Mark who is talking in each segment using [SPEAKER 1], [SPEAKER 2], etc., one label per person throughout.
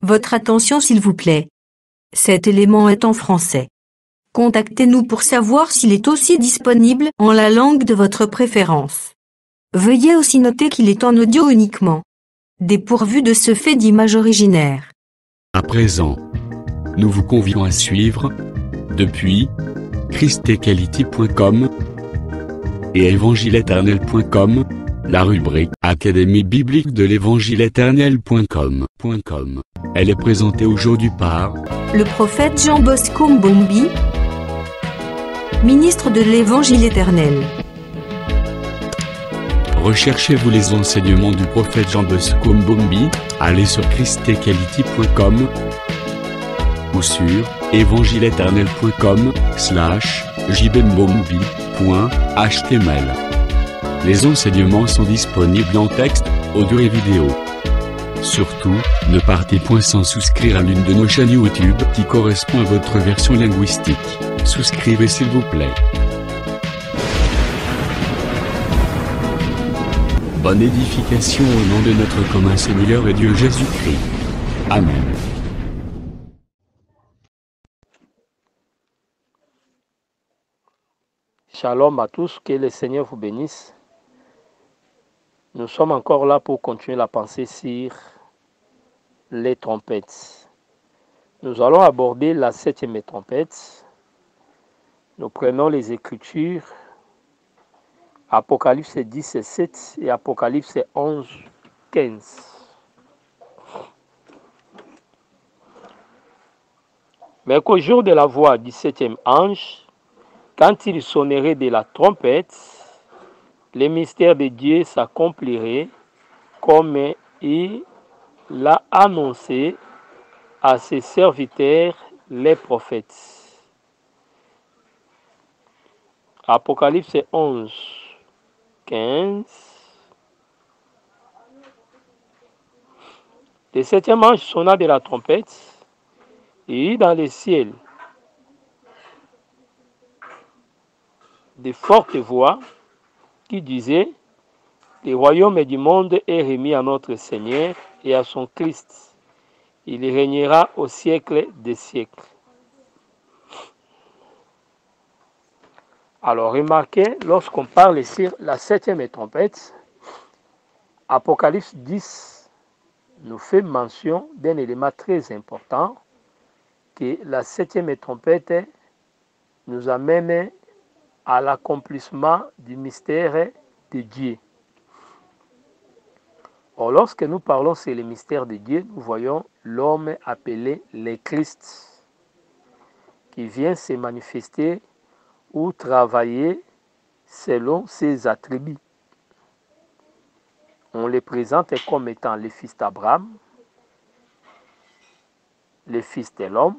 [SPEAKER 1] Votre attention s'il vous plaît. Cet élément est en français. Contactez-nous pour savoir s'il est aussi disponible en la langue de votre préférence. Veuillez aussi noter qu'il est en audio uniquement, dépourvu de ce fait d'image originaire.
[SPEAKER 2] À présent, nous vous convions à suivre, depuis christequality.com et évangile-éternel.com, la rubrique Académie biblique de l'évangile-éternel.com. Elle est présentée aujourd'hui par
[SPEAKER 1] le prophète Jean Bosco Mbombi, ministre de l'Évangile éternel.
[SPEAKER 2] Recherchez-vous les enseignements du prophète Jean Bosco Mbombi, allez sur christequality.com ou sur évangile-éternel.com/jbmbombi.html. Les enseignements sont disponibles en texte, audio et vidéo. Surtout, ne partez point sans souscrire à l'une de nos chaînes YouTube qui correspond à votre version linguistique. Souscrivez s'il vous plaît. Bonne édification au nom de notre commun Seigneur et Dieu Jésus-Christ. Amen.
[SPEAKER 3] Shalom à tous, que le Seigneur vous bénisse. Nous sommes encore là pour continuer la pensée sur les trompettes. Nous allons aborder la 7e trompette. Nous prenons les Écritures, Apocalypse 10, 7 et Apocalypse 11, 15. Mais qu'au jour de la voix du 7e ange, quand il sonnerait de la trompette, le mystère de Dieu s'accomplirait comme il l'a annoncé à ses serviteurs, les prophètes. Apocalypse 11, 15. Le 7e ange sonna de la trompette et dans le ciel de fortes voix qui disaient: le royaume du monde est remis à notre Seigneur et à son Christ. Il régnera au siècle des siècles. Alors remarquez, lorsqu'on parle sur la 7e trompette, Apocalypse 10 nous fait mention d'un élément très important, que la 7e trompette nous amène à l'accomplissement du mystère de Dieu. Or, lorsque nous parlons sur le mystère de Dieu, nous voyons l'homme appelé le Christ, qui vient se manifester ou travailler selon ses attributs. On le présente comme étant le fils d'Abraham, le fils de l'homme,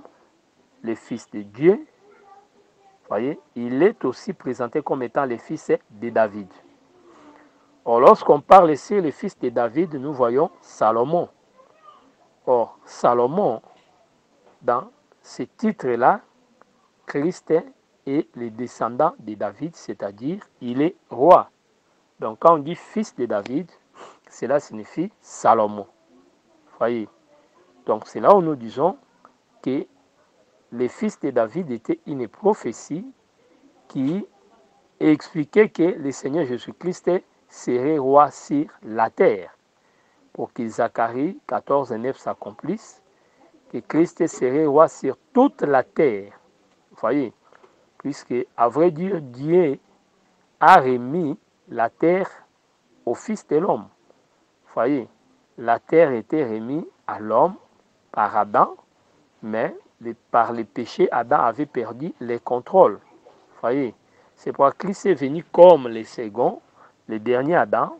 [SPEAKER 3] le fils de Dieu. Voyez, il est aussi présenté comme étant le fils de David. Or, lorsqu'on parle ici le fils de David, nous voyons Salomon. Or, Salomon, dans ce titre-là, Christ est le descendant de David, c'est-à-dire il est roi. Donc, quand on dit fils de David, cela signifie Salomon. Voyez. Donc, c'est là où nous disons que le fils de David était une prophétie qui expliquait que le Seigneur Jésus-Christ serait roi sur la terre, pour que Zacharie 14, 9 s'accomplisse, que Christ serait roi sur toute la terre. Vous voyez, puisque, à vrai dire, Dieu a remis la terre au Fils de l'homme. Vous voyez, la terre était remise à l'homme par Adam, mais par le péché, Adam avait perdu le contrôle. Vous voyez, c'est pourquoi Christ est venu comme le second, le dernier Adam,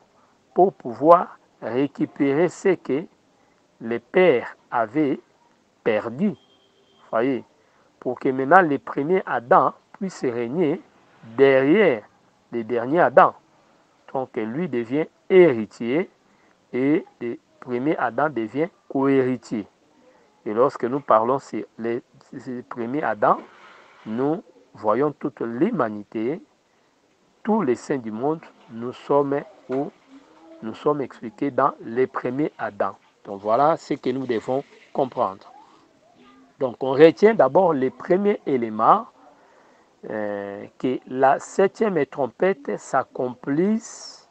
[SPEAKER 3] pour pouvoir récupérer ce que le Père avait perdu. Vous voyez, pour que maintenant le premier Adam puisse régner derrière le dernier Adam. Donc lui devient héritier et le premier Adam devient co-héritier. Et lorsque nous parlons sur le premier Adam, nous voyons toute l'humanité, tous les saints du monde, nous sommes expliqués dans les premiers Adam. Donc voilà ce que nous devons comprendre. Donc, on retient d'abord les premiers éléments, que la septième trompette s'accomplisse,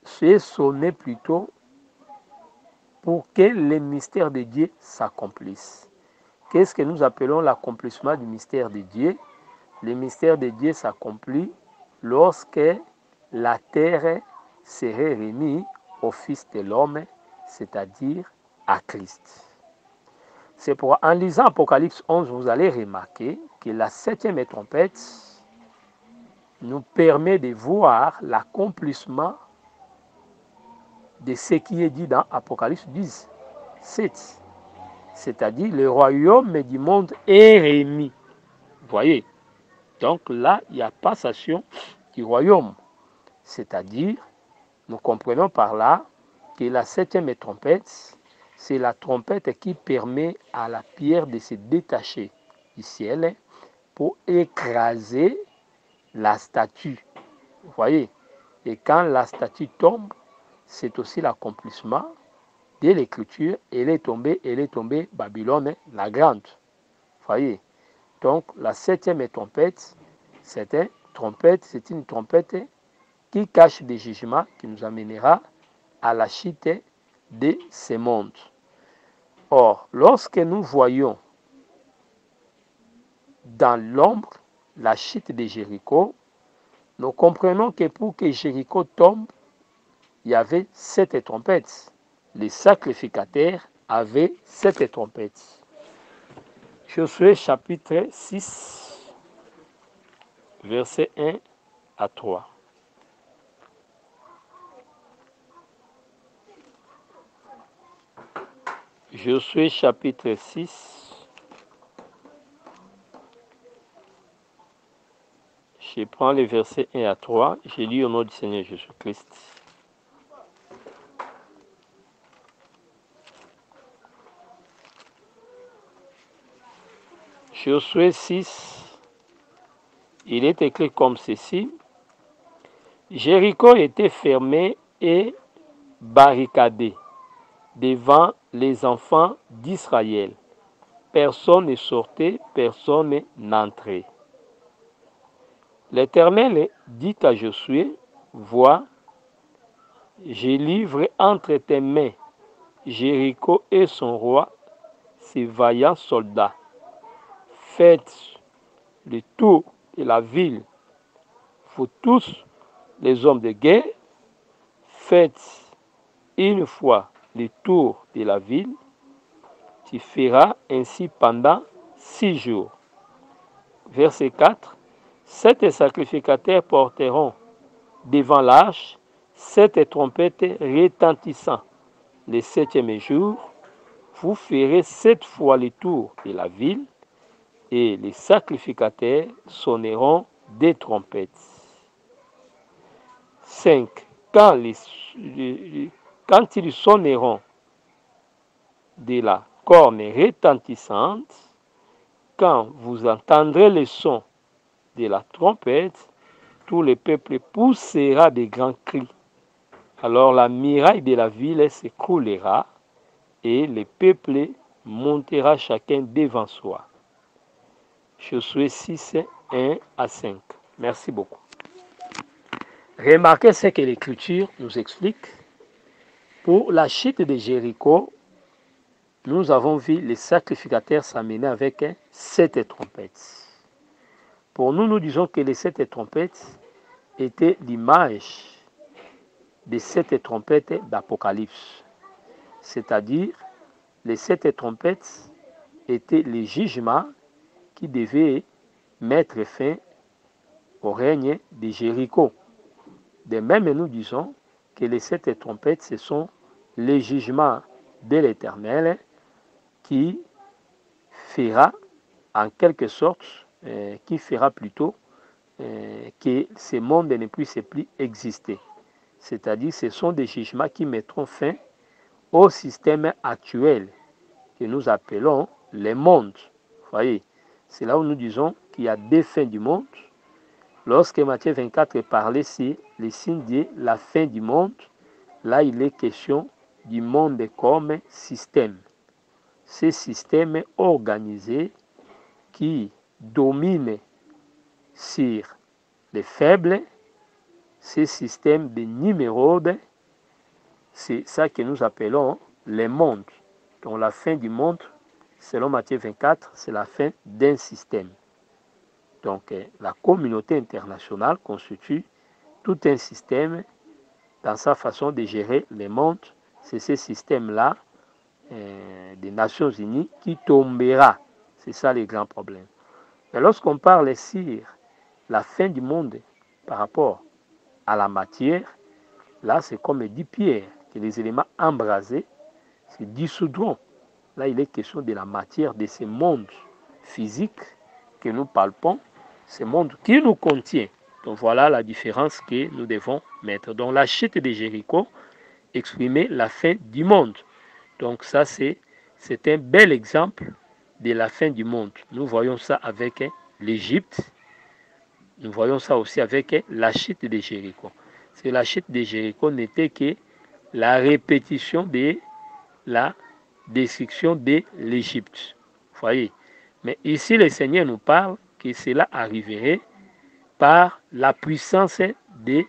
[SPEAKER 3] c'est sonner plutôt pour que le mystère de Dieu s'accomplisse. Qu'est-ce que nous appelons l'accomplissement du mystère de Dieu? Le mystère de Dieu s'accomplit lorsque la terre serait remise au Fils de l'homme, c'est-à-dire à Christ. C'est pour, en lisant Apocalypse 11, vous allez remarquer que la septième trompette nous permet de voir l'accomplissement de ce qui est dit dans Apocalypse 10, 7. C'est-à-dire le royaume du monde est remis. Vous voyez? Donc là, il y a passation du royaume. C'est-à-dire, nous comprenons par là que la septième trompette, c'est la trompette qui permet à la pierre de se détacher du ciel pour écraser la statue. Vous voyez? Et quand la statue tombe, c'est aussi l'accomplissement de l'écriture. Elle est tombée, Babylone la grande. Vous voyez? Donc la septième trompette, c'est une trompette qui cache des jugements qui nous amènera à la chute de ce monde. Or, lorsque nous voyons dans l'ombre la chute de Jéricho, nous comprenons que pour que Jéricho tombe, il y avait 7 trompettes. Les sacrificateurs avaient 7 trompettes. Josué chapitre 6, versets 1 à 3. Josué chapitre 6. Je prends les versets 1 à 3. Je lis au nom du Seigneur Jésus-Christ. Josué 6, il est écrit comme ceci. Jéricho était fermé et barricadé devant les enfants d'Israël. Personne ne sortait, personne n'entrait. L'Éternel dit à Josué, vois, je livre entre tes mains Jéricho et son roi, ses vaillants soldats. Faites le tour de la ville, vous tous les hommes de guerre, faites une fois le tour de la ville, tu feras ainsi pendant 6 jours. Verset 4. 7 sacrificateurs porteront devant l'arche 7 trompettes retentissant. Le 7e jour, vous ferez 7 fois le tour de la ville et les sacrificateurs sonneront des trompettes. 5. Quand ils sonneront de la corne retentissante, quand vous entendrez le son de la trompette, tout le peuple poussera de grands cris. Alors la muraille de la ville s'écroulera et le peuple montera chacun devant soi. Josué 6, 1 à 5. Merci beaucoup. Remarquez ce que l'Écriture nous explique. Pour la chute de Jéricho, nous avons vu les sacrificateurs s'amener avec 7 trompettes. Pour nous, nous disons que les 7 trompettes étaient l'image des 7 trompettes d'Apocalypse. C'est-à-dire, les 7 trompettes étaient les jugements qui devaient mettre fin au règne de Jéricho. De même, nous disons que les 7 trompettes, ce sont les jugements de l'Éternel qui fera, en quelque sorte, qui fera plutôt que ce monde ne puisse plus exister. C'est-à-dire, ce sont des jugements qui mettront fin au système actuel que nous appelons le monde. Vous voyez, c'est là où nous disons qu'il y a des fins du monde. Lorsque Matthieu 24 parlait sur les signes de la fin du monde, là il est question du monde comme système. ces systèmes organisés qui dominent sur les faibles, ces systèmes de nimérode, c'est ça que nous appelons les mondes. Donc la fin du monde, selon Matthieu 24, c'est la fin d'un système. Donc la communauté internationale constitue tout un système dans sa façon de gérer les mondes. C'est ce système-là des Nations Unies qui tombera. C'est ça le grand problème. Mais lorsqu'on parle sur la fin du monde par rapport à la matière, là c'est comme dit Pierre, que les éléments embrasés se dissoudront. Là il est question de la matière, de ce monde physique que nous palpons, ce monde qui nous contient. Donc voilà la différence que nous devons mettre. Donc la chute de Jéricho exprimait la fin du monde. Donc ça c'est un bel exemple de la fin du monde. Nous voyons ça avec l'Égypte. Nous voyons ça aussi avec la chute de Jéricho. C'est la chute de Jéricho n'était que la répétition de la destruction de l'Égypte. Vous voyez. Mais ici, le Seigneur nous parle que cela arriverait par la puissance des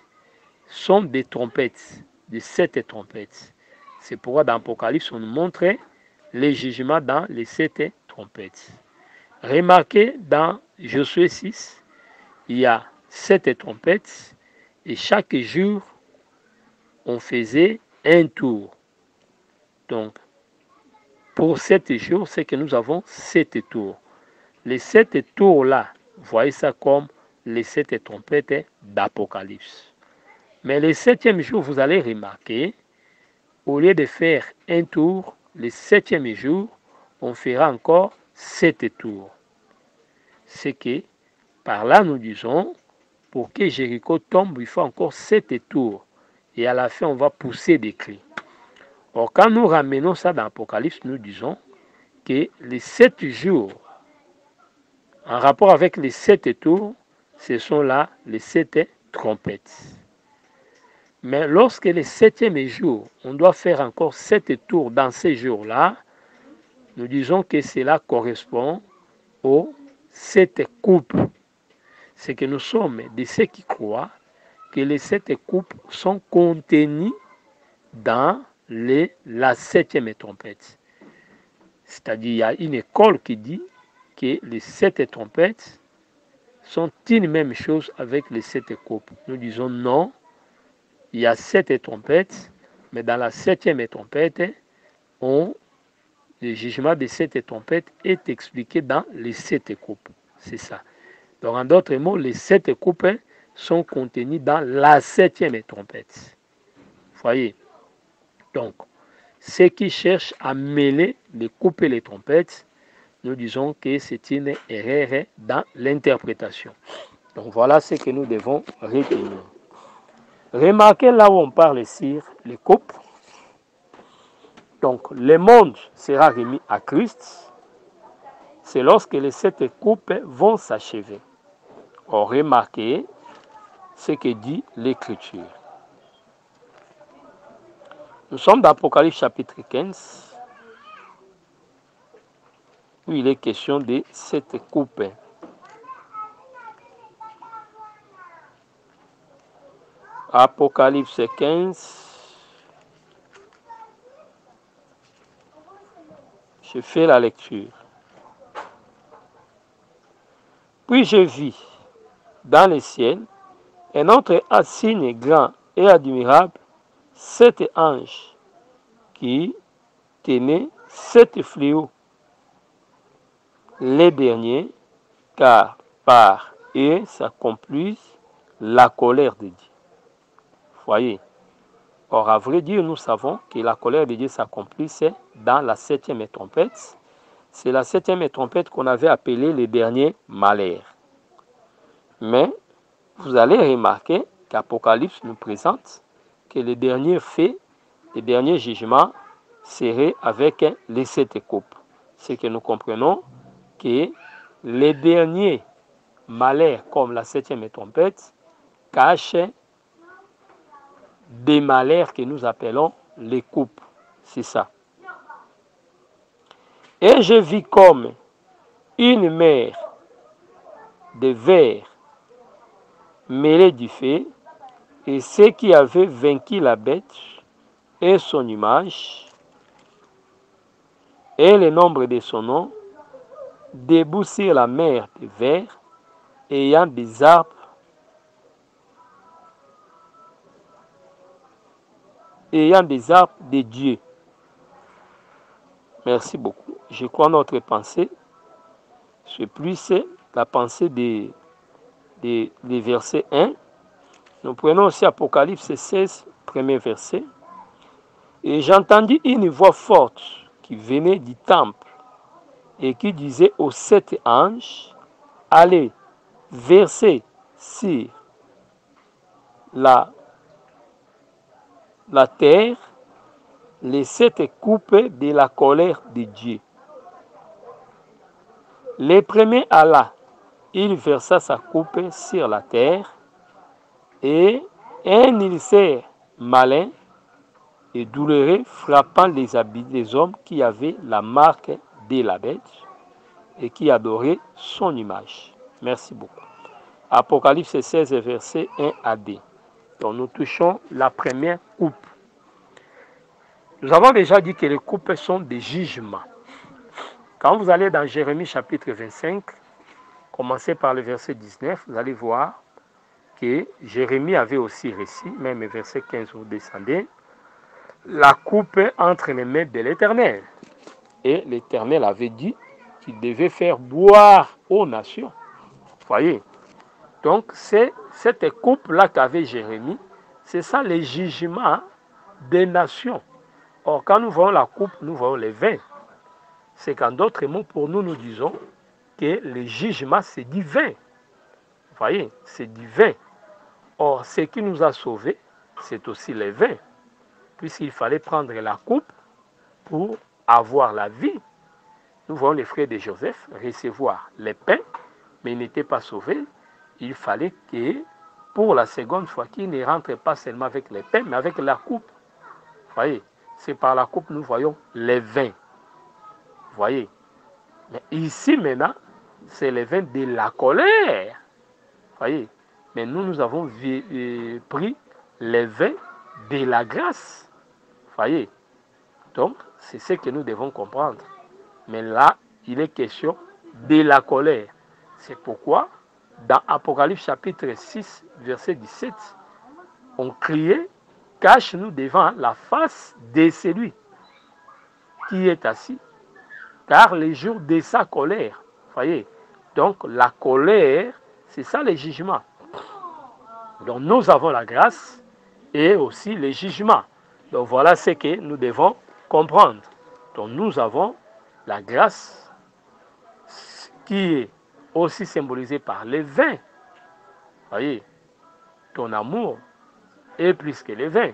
[SPEAKER 3] sons des trompettes, de 7 trompettes. C'est pourquoi dans l'Apocalypse, on nous montre les jugements dans les 7 trompettes. Remarquez, dans Josué 6, il y a 7 trompettes et chaque jour, on faisait un tour. Donc, pour 7 jours, c'est que nous avons 7 tours. Les 7 tours-là, voyez ça comme les 7 trompettes d'Apocalypse. Mais le 7e jour, vous allez remarquer, au lieu de faire un tour, le 7e jour, on fera encore 7 tours. C'est que, par là, nous disons, pour que Jéricho tombe, il faut encore 7 tours. Et à la fin, on va pousser des cris. Or, quand nous ramenons ça dans l'Apocalypse, nous disons que les 7 jours, en rapport avec les 7 tours, ce sont là les 7 trompettes. Mais lorsque le 7e jour, on doit faire encore 7 tours dans ces jours-là, nous disons que cela correspond aux 7 coupes. C'est que nous sommes de ceux qui croient que les 7 coupes sont contenues dans la 7e trompette. C'est-à-dire, il y a une école qui dit que les 7 trompettes sont une même chose avec les 7 coupes. Nous disons non, il y a 7 trompettes, mais dans la 7e trompette, le jugement des 7 trompettes est expliqué dans les 7 coupes. C'est ça. Donc, en d'autres mots, les 7 coupes sont contenues dans la 7e trompette. Vous voyez? Donc, ceux qui cherchent à mêler les coupes et les trompettes, nous disons que c'est une erreur dans l'interprétation. Donc, voilà ce que nous devons retenir. Remarquez là où on parle sur les coupes. Donc, le monde sera remis à Christ. C'est lorsque les 7 coupes vont s'achever. Or, remarquez ce que dit l'Écriture. Nous sommes dans Apocalypse chapitre 15, où il est question de 7 coupes. Apocalypse 15, je fais la lecture. Puis je vis dans le ciel un autre signe grand et admirable, 7 anges qui tenaient 7 fléaux, les derniers, car par eux s'accomplit la colère de Dieu. Voyez. Or, à vrai dire, nous savons que la colère de Dieu s'accomplissait dans la 7e trompette. C'est la 7e trompette qu'on avait appelée le dernier malheur. Mais vous allez remarquer qu'Apocalypse nous présente que le dernier fait, le dernier jugement serait avec les 7 coupes. C'est que nous comprenons que les derniers malheurs, comme la 7e trompette, cachent des malheurs que nous appelons les coupes. C'est ça. Et je vis comme une mer de verre mêlée du feu, et ceux qui avaient vaincu la bête et son image, et le nombre de son nom, debout sur la mer de verre, ayant des arbres de Dieu. Merci beaucoup. Je crois notre pensée, c'est plus la pensée des versets 1. Nous prenons aussi Apocalypse 16, premier verset. Et j'entendis une voix forte qui venait du temple et qui disait aux 7 anges, allez, versez sur la terre les 7 coupes de la colère de Dieu. Le premier alla, il versa sa coupe sur la terre, et un ulcère malin et douloureux frappant les habits des hommes qui avaient la marque de la bête et qui adoraient son image. Merci beaucoup. Apocalypse 16, verset 1 à 2. Donc nous touchons la première coupe. Nous avons déjà dit que les coupes sont des jugements. Quand vous allez dans Jérémie chapitre 25, commencez par le verset 19, vous allez voir que Jérémie avait aussi récit, même verset 15 vous descendez, la coupe entre les mains de l'Éternel. Et l'Éternel avait dit qu'il devait faire boire aux nations. Vous voyez? Donc c'est cette coupe-là qu'avait Jérémie, c'est ça les jugements des nations. Or, quand nous voyons la coupe, nous voyons les vins. C'est qu'en d'autres mots, pour nous, nous disons que le jugement, c'est divin. Vous voyez, c'est divin. Or, ce qui nous a sauvés, c'est aussi les vins. Puisqu'il fallait prendre la coupe pour avoir la vie. Nous voyons les frères de Joseph recevoir les pains, mais ils n'étaient pas sauvés. Il fallait que, pour la seconde fois, qu'ils ne rentrent pas seulement avec les pains, mais avec la coupe. Vous voyez, c'est par la coupe que nous voyons les vins. Vous voyez. Mais ici maintenant, c'est les vins de la colère. Vous voyez. Mais nous avons pris les vins de la grâce. Vous voyez. Donc, c'est ce que nous devons comprendre. Mais là, il est question de la colère. C'est pourquoi, dans Apocalypse chapitre 6, verset 17, on criait, cache-nous devant la face de celui qui est assis, car les jours de sa colère. Voyez, donc la colère, c'est ça le jugement. Donc nous avons la grâce et aussi le jugement. Donc voilà ce que nous devons comprendre. Donc nous avons la grâce qui est aussi symbolisée par les vins. Voyez, ton amour est plus que les vins.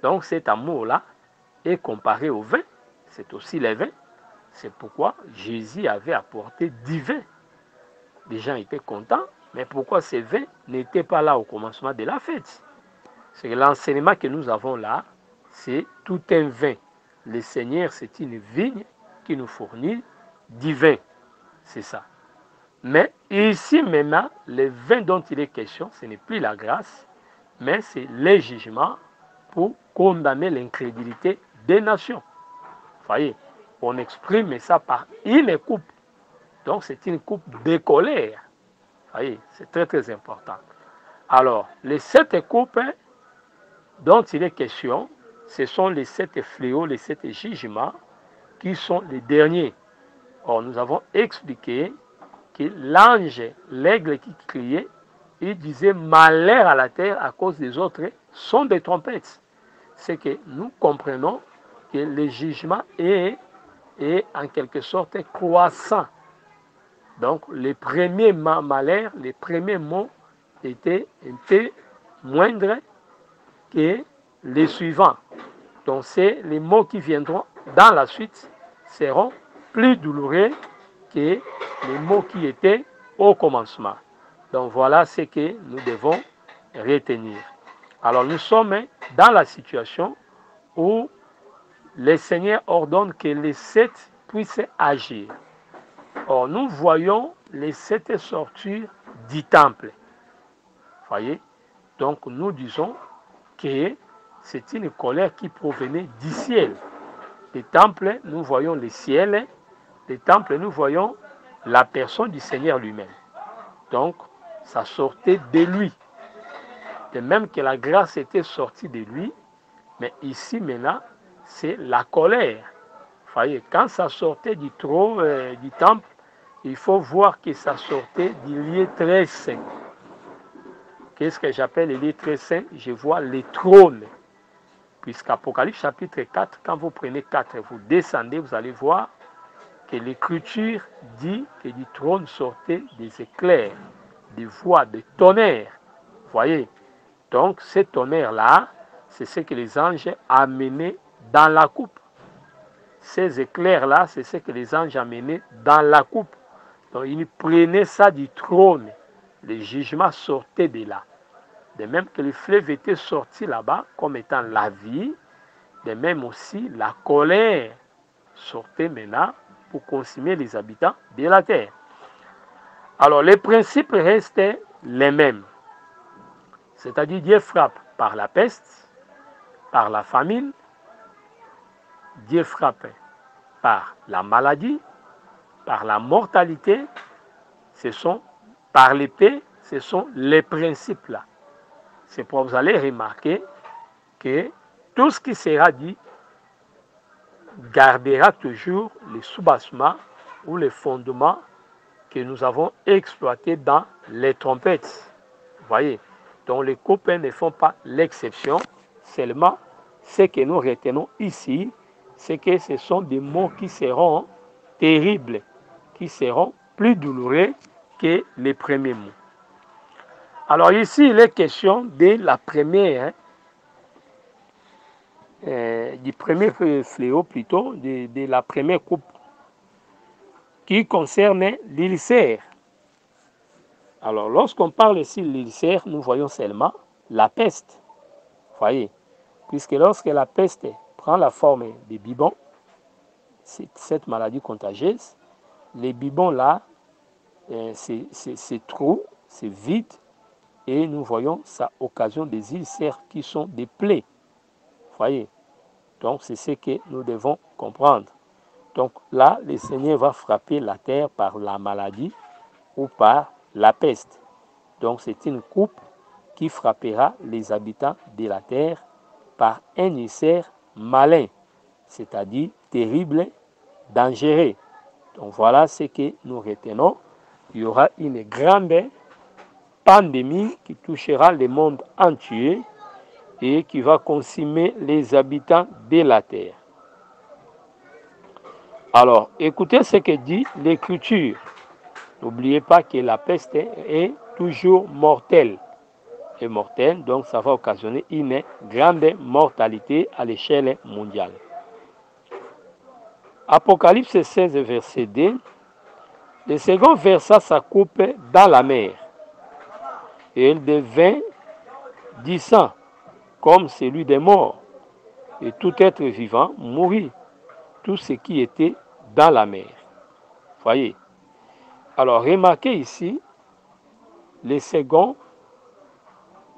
[SPEAKER 3] Donc cet amour-là est comparé au vin. C'est aussi les vins. C'est pourquoi Jésus avait apporté 10 vins. Les gens étaient contents, mais pourquoi ces vins n'étaient pas là au commencement de la fête? C'est l'enseignement que nous avons là, c'est tout un vin. Le Seigneur, c'est une vigne qui nous fournit du vin. C'est ça. Mais ici maintenant, le vin dont il est question, ce n'est plus la grâce, mais c'est le jugement pour condamner l'incrédulité des nations. Vous voyez, on exprime ça par une coupe. Donc c'est une coupe de colère. Vous voyez, c'est très très important. Alors, les 7 coupes dont il est question, ce sont les 7 fléaux, les 7 jugements qui sont les derniers. Or, nous avons expliqué que l'ange, l'aigle qui criait, il disait malheur à la terre à cause des autres sont des trompettes. C'est que nous comprenons que le jugement est en quelque sorte croissant. Donc, les premiers malheurs, les premiers mots étaient un peu moindres que les suivants. Donc, c'est les mots qui viendront dans la suite seront plus douloureux que les mots qui étaient au commencement. Donc, voilà ce que nous devons retenir. Alors, nous sommes dans la situation où le Seigneur ordonne que les 7 puisse agir. Or, nous voyons les 7 sorties du temple. Voyez? Donc, nous disons que c'est une colère qui provenait du ciel. Les temples, nous voyons le ciel. Les temples, nous voyons la personne du Seigneur lui-même. Donc, ça sortait de lui. De même que la grâce était sortie de lui, mais ici, maintenant, c'est la colère. Voyez, quand ça sortait du trône, du temple, il faut voir que ça sortait du lieu très saint. Qu'est-ce que j'appelle le lieu très saint? Je vois les trônes. Puisqu'Apocalypse chapitre 4, quand vous prenez 4, vous descendez, vous allez voir que l'Écriture dit que du trône sortaient des éclairs, des voix, des tonnerres. Voyez? Donc, ces tonnerres-là, c'est ce que les anges amenaient dans la coupe. Ces éclairs-là, c'est ce que les anges amenaient dans la coupe. Donc, ils prenaient ça du trône. Le jugement sortait de là. De même que le fleuve était sorti là-bas comme étant la vie, de même aussi la colère sortait maintenant pour consumer les habitants de la terre. Alors, les principes restaient les mêmes. C'est-à-dire, Dieu frappe par la peste, par la famine, Dieu frappe par la maladie, par la mortalité, par l'épée, ce sont les principes là. C'est pour vous allez remarquer que tout ce qui sera dit gardera toujours les sous-bassements ou les fondements que nous avons exploités dans les trompettes. Vous voyez, donc les copains ne font pas l'exception, seulement ce que nous retenons ici, c'est que ce sont des mots qui seront terribles, qui seront plus douloureux que les premiers mots. Alors ici, il est question de la première, du premier fléau plutôt, de la première coupe qui concerne l'ulcère. Alors lorsqu'on parle ici de l'ulcère, nous voyons seulement la peste. Vous voyez, puisque lorsque la peste prend la forme des bibons, c'est cette maladie contagieuse, les bibons là, c'est trou, c'est vide, et nous voyons ça occasionne des ulcères qui sont des plaies. Vous voyez, donc c'est ce que nous devons comprendre. Donc là, le Seigneur va frapper la terre par la maladie ou par la peste. Donc c'est une coupe qui frappera les habitants de la terre par un ulcère malin, c'est-à-dire terrible, dangereux. Donc voilà ce que nous retenons. Il y aura une grande pandémie qui touchera le monde entier et qui va consumer les habitants de la terre. Alors, écoutez ce que dit l'Écriture. N'oubliez pas que la peste est toujours mortelle. Et mortelle, donc ça va occasionner une grande mortalité à l'échelle mondiale. Apocalypse 16, verset 2. Le second versa sa coupe dans la mer. Et elle devint du sang, comme celui des morts. Et tout être vivant mourit, tout ce qui était dans la mer. Voyez. Alors, remarquez ici, le second,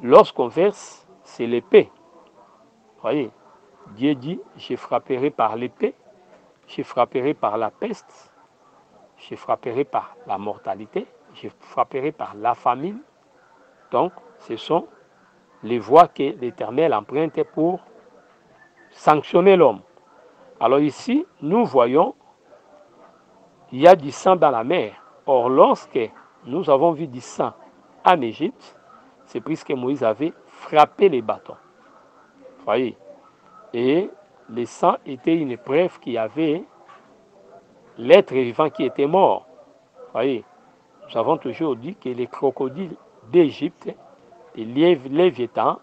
[SPEAKER 3] lorsqu'on verse, c'est l'épée. Voyez. Dieu dit, je frapperai par l'épée, je frapperai par la peste, je frapperai par la mortalité, je frapperai par la famine. Donc, ce sont les voies que l'Éternel emprunte pour sanctionner l'homme. Alors ici, nous voyons, il y a du sang dans la mer. Or, lorsque nous avons vu du sang en Égypte, c'est puisque Moïse avait frappé les bâtons. Voyez. Et le sang était une preuve qu'il y avait l'être vivant qui était mort. Voyez. Nous avons toujours dit que les crocodiles d'Égypte, les léviathans,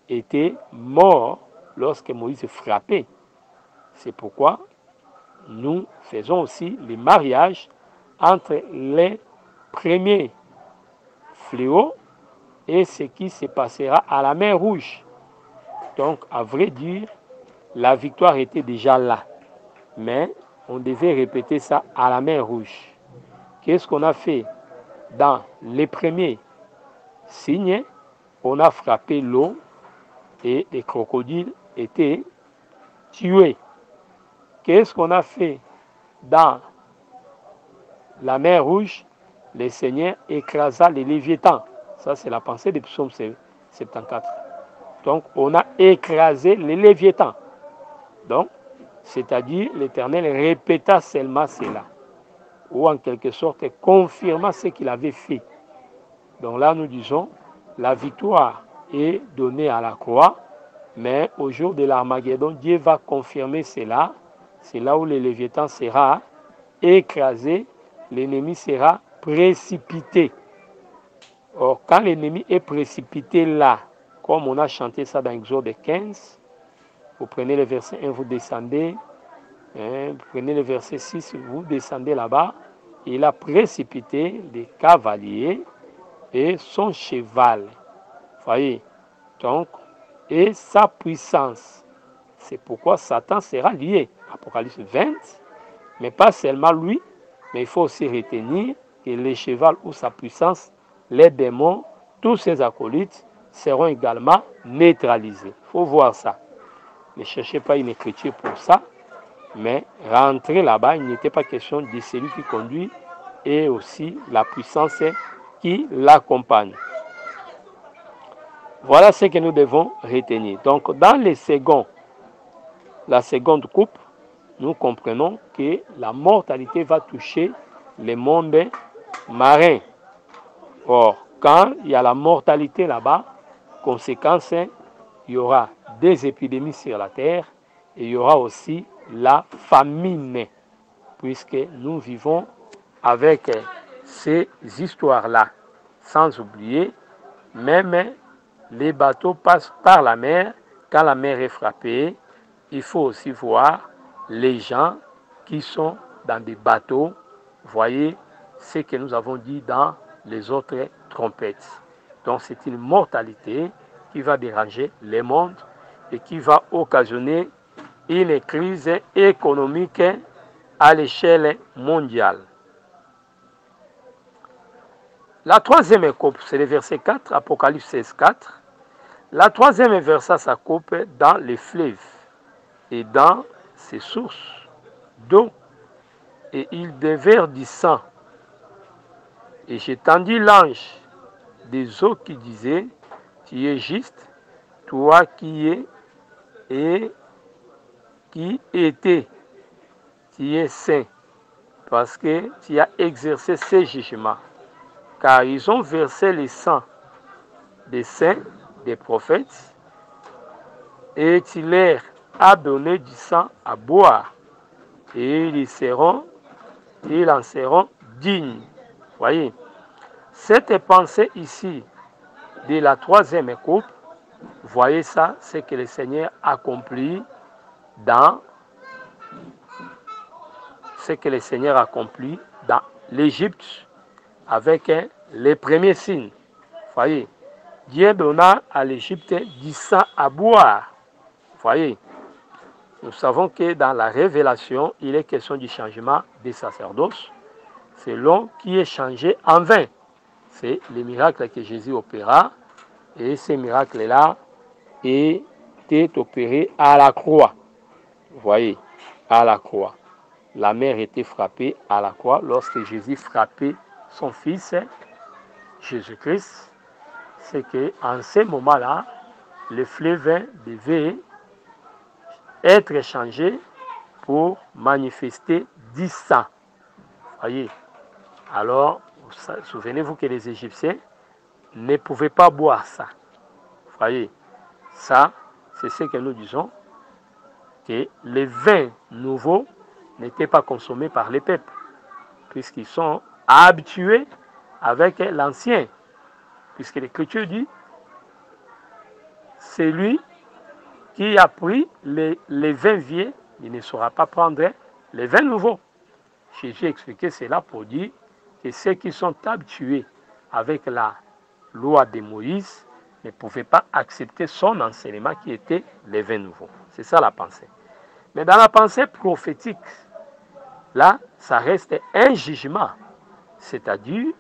[SPEAKER 3] étaient morts lorsque Moïse frappait. C'est pourquoi nous faisons aussi les mariages entre les premiers fléaux et ce qui se passera à la mer Rouge. Donc, à vrai dire, la victoire était déjà là. Mais on devait répéter ça à la mer Rouge. Qu'est-ce qu'on a fait? Dans les premiers signes, on a frappé l'eau et les crocodiles étaient tués. Qu'est-ce qu'on a fait? Dans la mer Rouge, le Seigneur écrasa les Léviathans. Ça, c'est la pensée du psaume 74. Donc, on a écrasé les Léviathans. Donc, c'est-à-dire, l'Éternel répéta seulement cela, ou en quelque sorte confirma ce qu'il avait fait. Donc là, nous disons, la victoire est donnée à la croix, mais au jour de l'Armageddon, Dieu va confirmer cela. C'est là où le Léviathan sera écrasé, l'ennemi sera précipité. Or, quand l'ennemi est précipité là, comme on a chanté ça dans Exode 15, vous prenez le verset 1, vous descendez, vous prenez le verset 6, vous descendez là-bas, il a précipité les cavaliers et son cheval. Voyez, donc, et sa puissance. C'est pourquoi Satan sera lié. Apocalypse 20, mais pas seulement lui, mais il faut aussi retenir que le cheval ou sa puissance, les démons, tous ses acolytes seront également neutralisés. Il faut voir ça. Ne cherchez pas une écriture pour ça, mais rentrer là-bas, il n'était pas question de celui qui conduit et aussi la puissance qui l'accompagne. Voilà ce que nous devons retenir. Donc, dans la seconde coupe, nous comprenons que la mortalité va toucher le monde marin. Or, quand il y a la mortalité là-bas, conséquence, il y aura des épidémies sur la terre et il y aura aussi la famine, puisque nous vivons avec ces histoires-là. Sans oublier, même les bateaux passent par la mer. Quand la mer est frappée, il faut aussi voir les gens qui sont dans des bateaux. Voyez ce que nous avons dit dans les autres trompettes. Donc c'est une mortalité qui va déranger le monde et qui va occasionner une crise économique à l'échelle mondiale. La troisième coupe, c'est le verset 4, Apocalypse 16, 4. La troisième versa sa coupe dans les fleuves et dans ses sources d'eau, et il déverse du sang. Et j'entendis l'ange des eaux qui disait, tu es juste, toi qui es et qui étais, tu es saint, parce que tu as exercé ces jugements. Car ils ont versé le sang des saints, des prophètes, et tu leur as donné du sang à boire, et ils en seront dignes. Voyez, cette pensée ici de la troisième coupe, voyez ça, c'est que le Seigneur accomplit dans l'Égypte avec les premiers signes. Voyez, Dieu donna à l'Égypte du sang à boire. Voyez, nous savons que dans la révélation, il est question du changement des sacerdoces, selon qui est changé en vin. C'est le miracle que Jésus opéra, et ces miracles-là étaient opérés à la croix. Voyez, à la croix. La mer était frappée à la croix lorsque Jésus frappait son fils, Jésus-Christ. C'est qu'en ce moment-là, le fleuve devait être changé pour manifester du sang. Voyez. Alors, souvenez-vous que les Égyptiens ne pouvaient pas boire ça. Voyez. Ça, c'est ce que nous disons, que les vins nouveaux n'étaient pas consommés par les peuples, puisqu'ils sont habitués avec l'ancien. Puisque l'Écriture dit, c'est lui qui a pris les vins vieux, il ne saura pas prendre les vins nouveaux. Jésus expliquait cela pour dire que ceux qui sont habitués avec la loi de Moïse ne pouvaient pas accepter son enseignement qui était les vins nouveaux. C'est ça la pensée. Mais dans la pensée prophétique, là, ça reste un jugement. C'est-à-dire,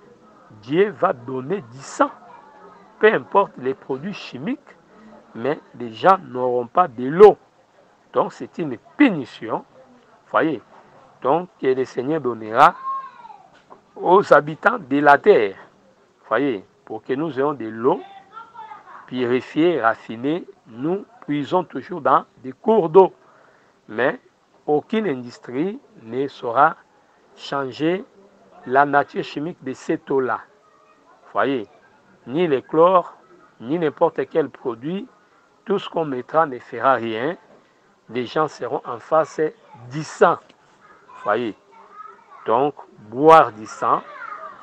[SPEAKER 3] Dieu va donner du sang. Peu importe les produits chimiques, mais les gens n'auront pas de l'eau. Donc, c'est une punition. Voyez. Donc, que le Seigneur donnera aux habitants de la terre. Voyez, pour que nous ayons de l'eau purifiée, raffinée, nous puisons toujours dans des cours d'eau. Mais aucune industrie ne saura changer la nature chimique de cette eau-là. Voyez, ni le chlore, ni n'importe quel produit, tout ce qu'on mettra ne fera rien. Les gens seront en face du sang. Voyez, donc boire du sang,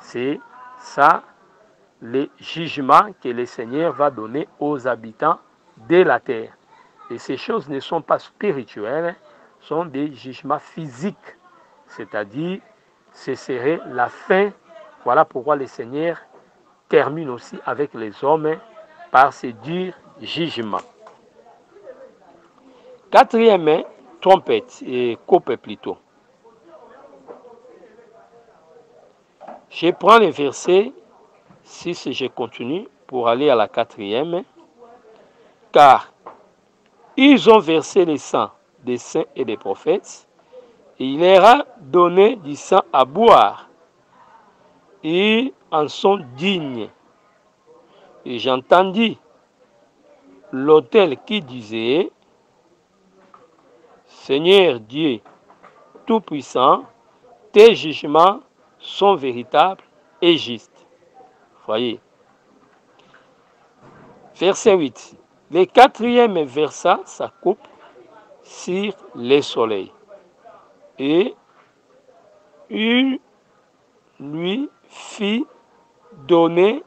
[SPEAKER 3] c'est ça le jugement que le Seigneur va donner aux habitants de la terre. Et ces choses ne sont pas spirituelles, sont des jugements physiques. C'est-à-dire, ce serait la fin. Voilà pourquoi le Seigneur termine aussi avec les hommes par ces durs jugements. Quatrième, trompette et coupe plutôt. Je prends le verset 6 et je continue pour aller à la quatrième. Car ils ont versé le sang des saints et des prophètes, et il leur a donné du sang à boire. Ils en sont dignes. Et j'entendis l'autel qui disait, Seigneur Dieu Tout-Puissant, tes jugements sont véritables et justes. Voyez. Verset 8. Le quatrième versa sa coupe sur le soleil. Et il lui fit donner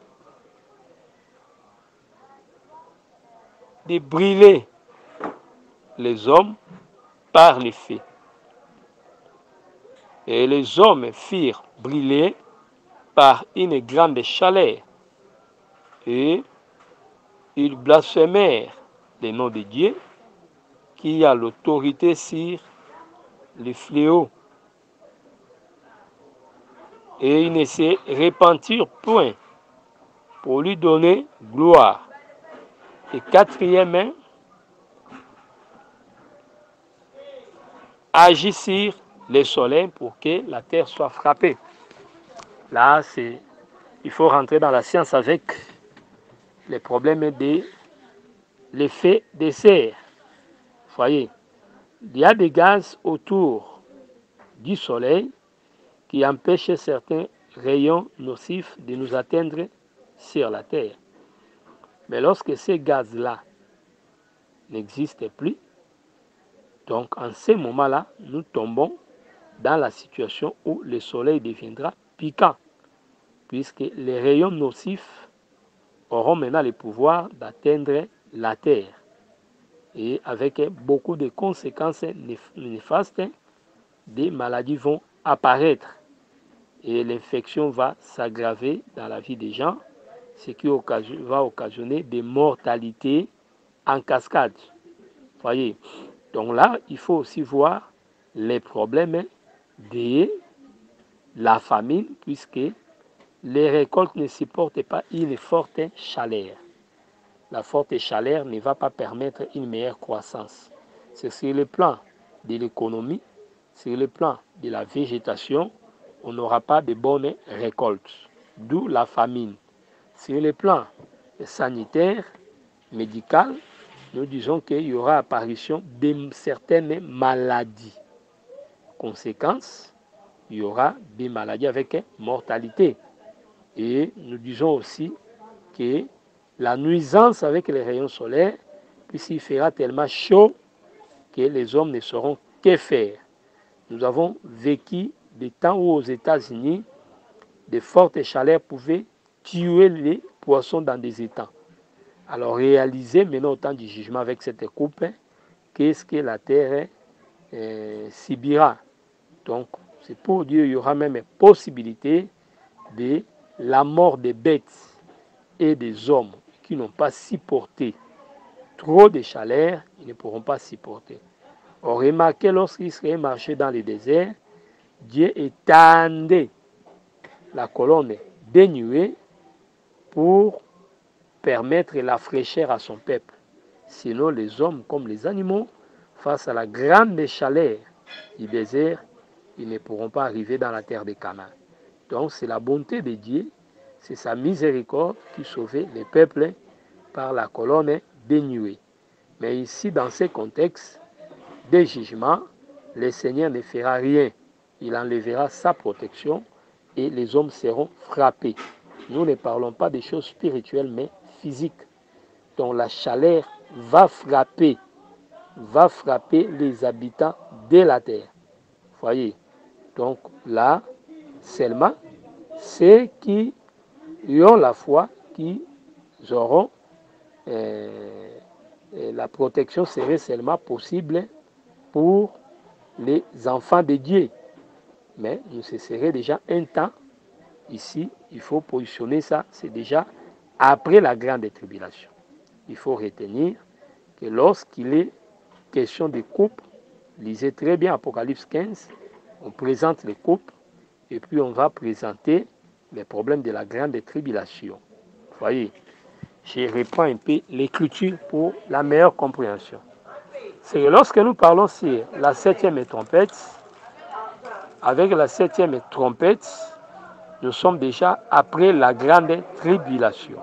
[SPEAKER 3] de brûler les hommes par les feux. Et les hommes firent brûler par une grande chaleur. Et ils blasphémèrent le nom de Dieu, qui a l'autorité sur les fléaux. Et ils ne se repentirent point pour lui donner gloire. Et quatrième, agit sur le soleil pour que la terre soit frappée. Là, il faut rentrer dans la science avec les problèmes de l'effet de serre. Voyez, il y a des gaz autour du soleil qui empêchent certains rayons nocifs de nous atteindre sur la terre. Mais lorsque ces gaz-là n'existent plus, donc en ce moment-là, nous tombons dans la situation où le soleil deviendra piquant, puisque les rayons nocifs auront maintenant le pouvoir d'atteindre la terre. Et avec beaucoup de conséquences néfastes, des maladies vont apparaître et l'infection va s'aggraver dans la vie des gens, ce qui va occasionner des mortalités en cascade. Voyez, donc là, il faut aussi voir les problèmes de la famine, puisque les récoltes ne supportent pas une forte chaleur. La forte chaleur ne va pas permettre une meilleure croissance. C'est sur le plan de l'économie, sur le plan de la végétation, on n'aura pas de bonnes récoltes, d'où la famine. Sur le plan sanitaire, médical, nous disons qu'il y aura apparition de certaines maladies. Conséquence, il y aura des maladies avec mortalité. Et nous disons aussi que la nuisance avec les rayons solaires, puisqu'il fera tellement chaud que les hommes ne sauront que faire. Nous avons vécu des temps où aux États-Unis, de fortes chaleurs pouvaient tuer les poissons dans des étangs. Alors réalisez maintenant au temps du jugement avec cette coupe, qu'est-ce que la terre subira. Donc c'est pour Dieu, il y aura même possibilité de la mort des bêtes et des hommes qui n'ont pas supporté trop de chaleur, ils ne pourront pas supporter. On remarquait lorsqu'Israël marchait dans le désert, Dieu étendait la colonne des nuées pour permettre la fraîcheur à son peuple. Sinon, les hommes comme les animaux, face à la grande chaleur du désert, ils ne pourront pas arriver dans la terre de Canaan. Donc, c'est la bonté de Dieu, c'est sa miséricorde qui sauvait les peuples par la colonne des nuées. Mais ici, dans ce contexte de jugement, le Seigneur ne fera rien. Il enlèvera sa protection et les hommes seront frappés. Nous ne parlons pas des choses spirituelles, mais physiques. Donc la chaleur va frapper les habitants de la terre. Voyez. Donc là, seulement ceux qui ont la foi, qui auront la protection serait seulement possible pour les enfants de Dieu. Mais ce serait déjà un temps. Ici, il faut positionner ça, c'est déjà après la grande tribulation. Il faut retenir que lorsqu'il est question de couple, lisez très bien Apocalypse 15, on présente les couples et puis on va présenter les problèmes de la grande tribulation. Vous voyez, je reprends un peu l'écriture pour la meilleure compréhension. C'est que lorsque nous parlons sur la 7e trompette, avec la 7e trompette, nous sommes déjà après la grande tribulation.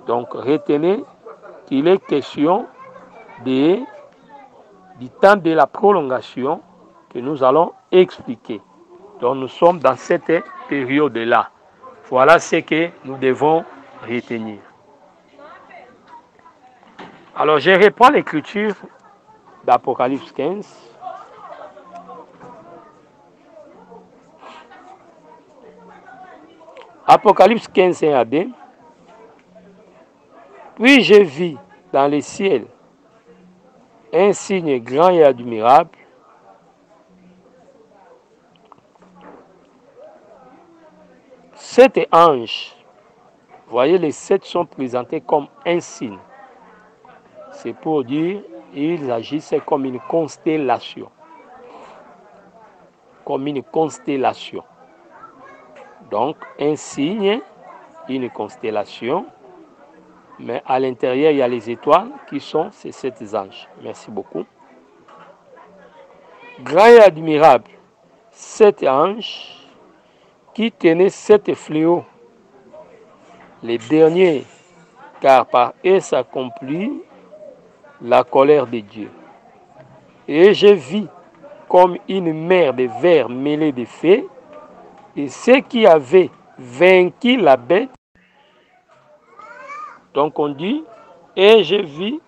[SPEAKER 3] Donc retenez qu'il est question du temps de la prolongation que nous allons expliquer. Donc nous sommes dans cette période-là. Voilà ce que nous devons retenir. Alors je reprends l'écriture d'Apocalypse 15. Apocalypse 15, 1 à 2. Puis je vis dans le ciel un signe grand et admirable, sept anges. Voyez, les sept sont présentés comme un signe. C'est pour dire ils agissent comme une constellation. Comme une constellation. Donc, un signe, une constellation, mais à l'intérieur, il y a les étoiles qui sont ces sept anges. Merci beaucoup. Grand et admirable, sept anges qui tenaient sept fléaux, les derniers, car par eux s'accomplit la colère de Dieu. Et je vis comme une mer de verre mêlée de feu, et ceux qui avaient vaincu la bête, donc on dit, et je vis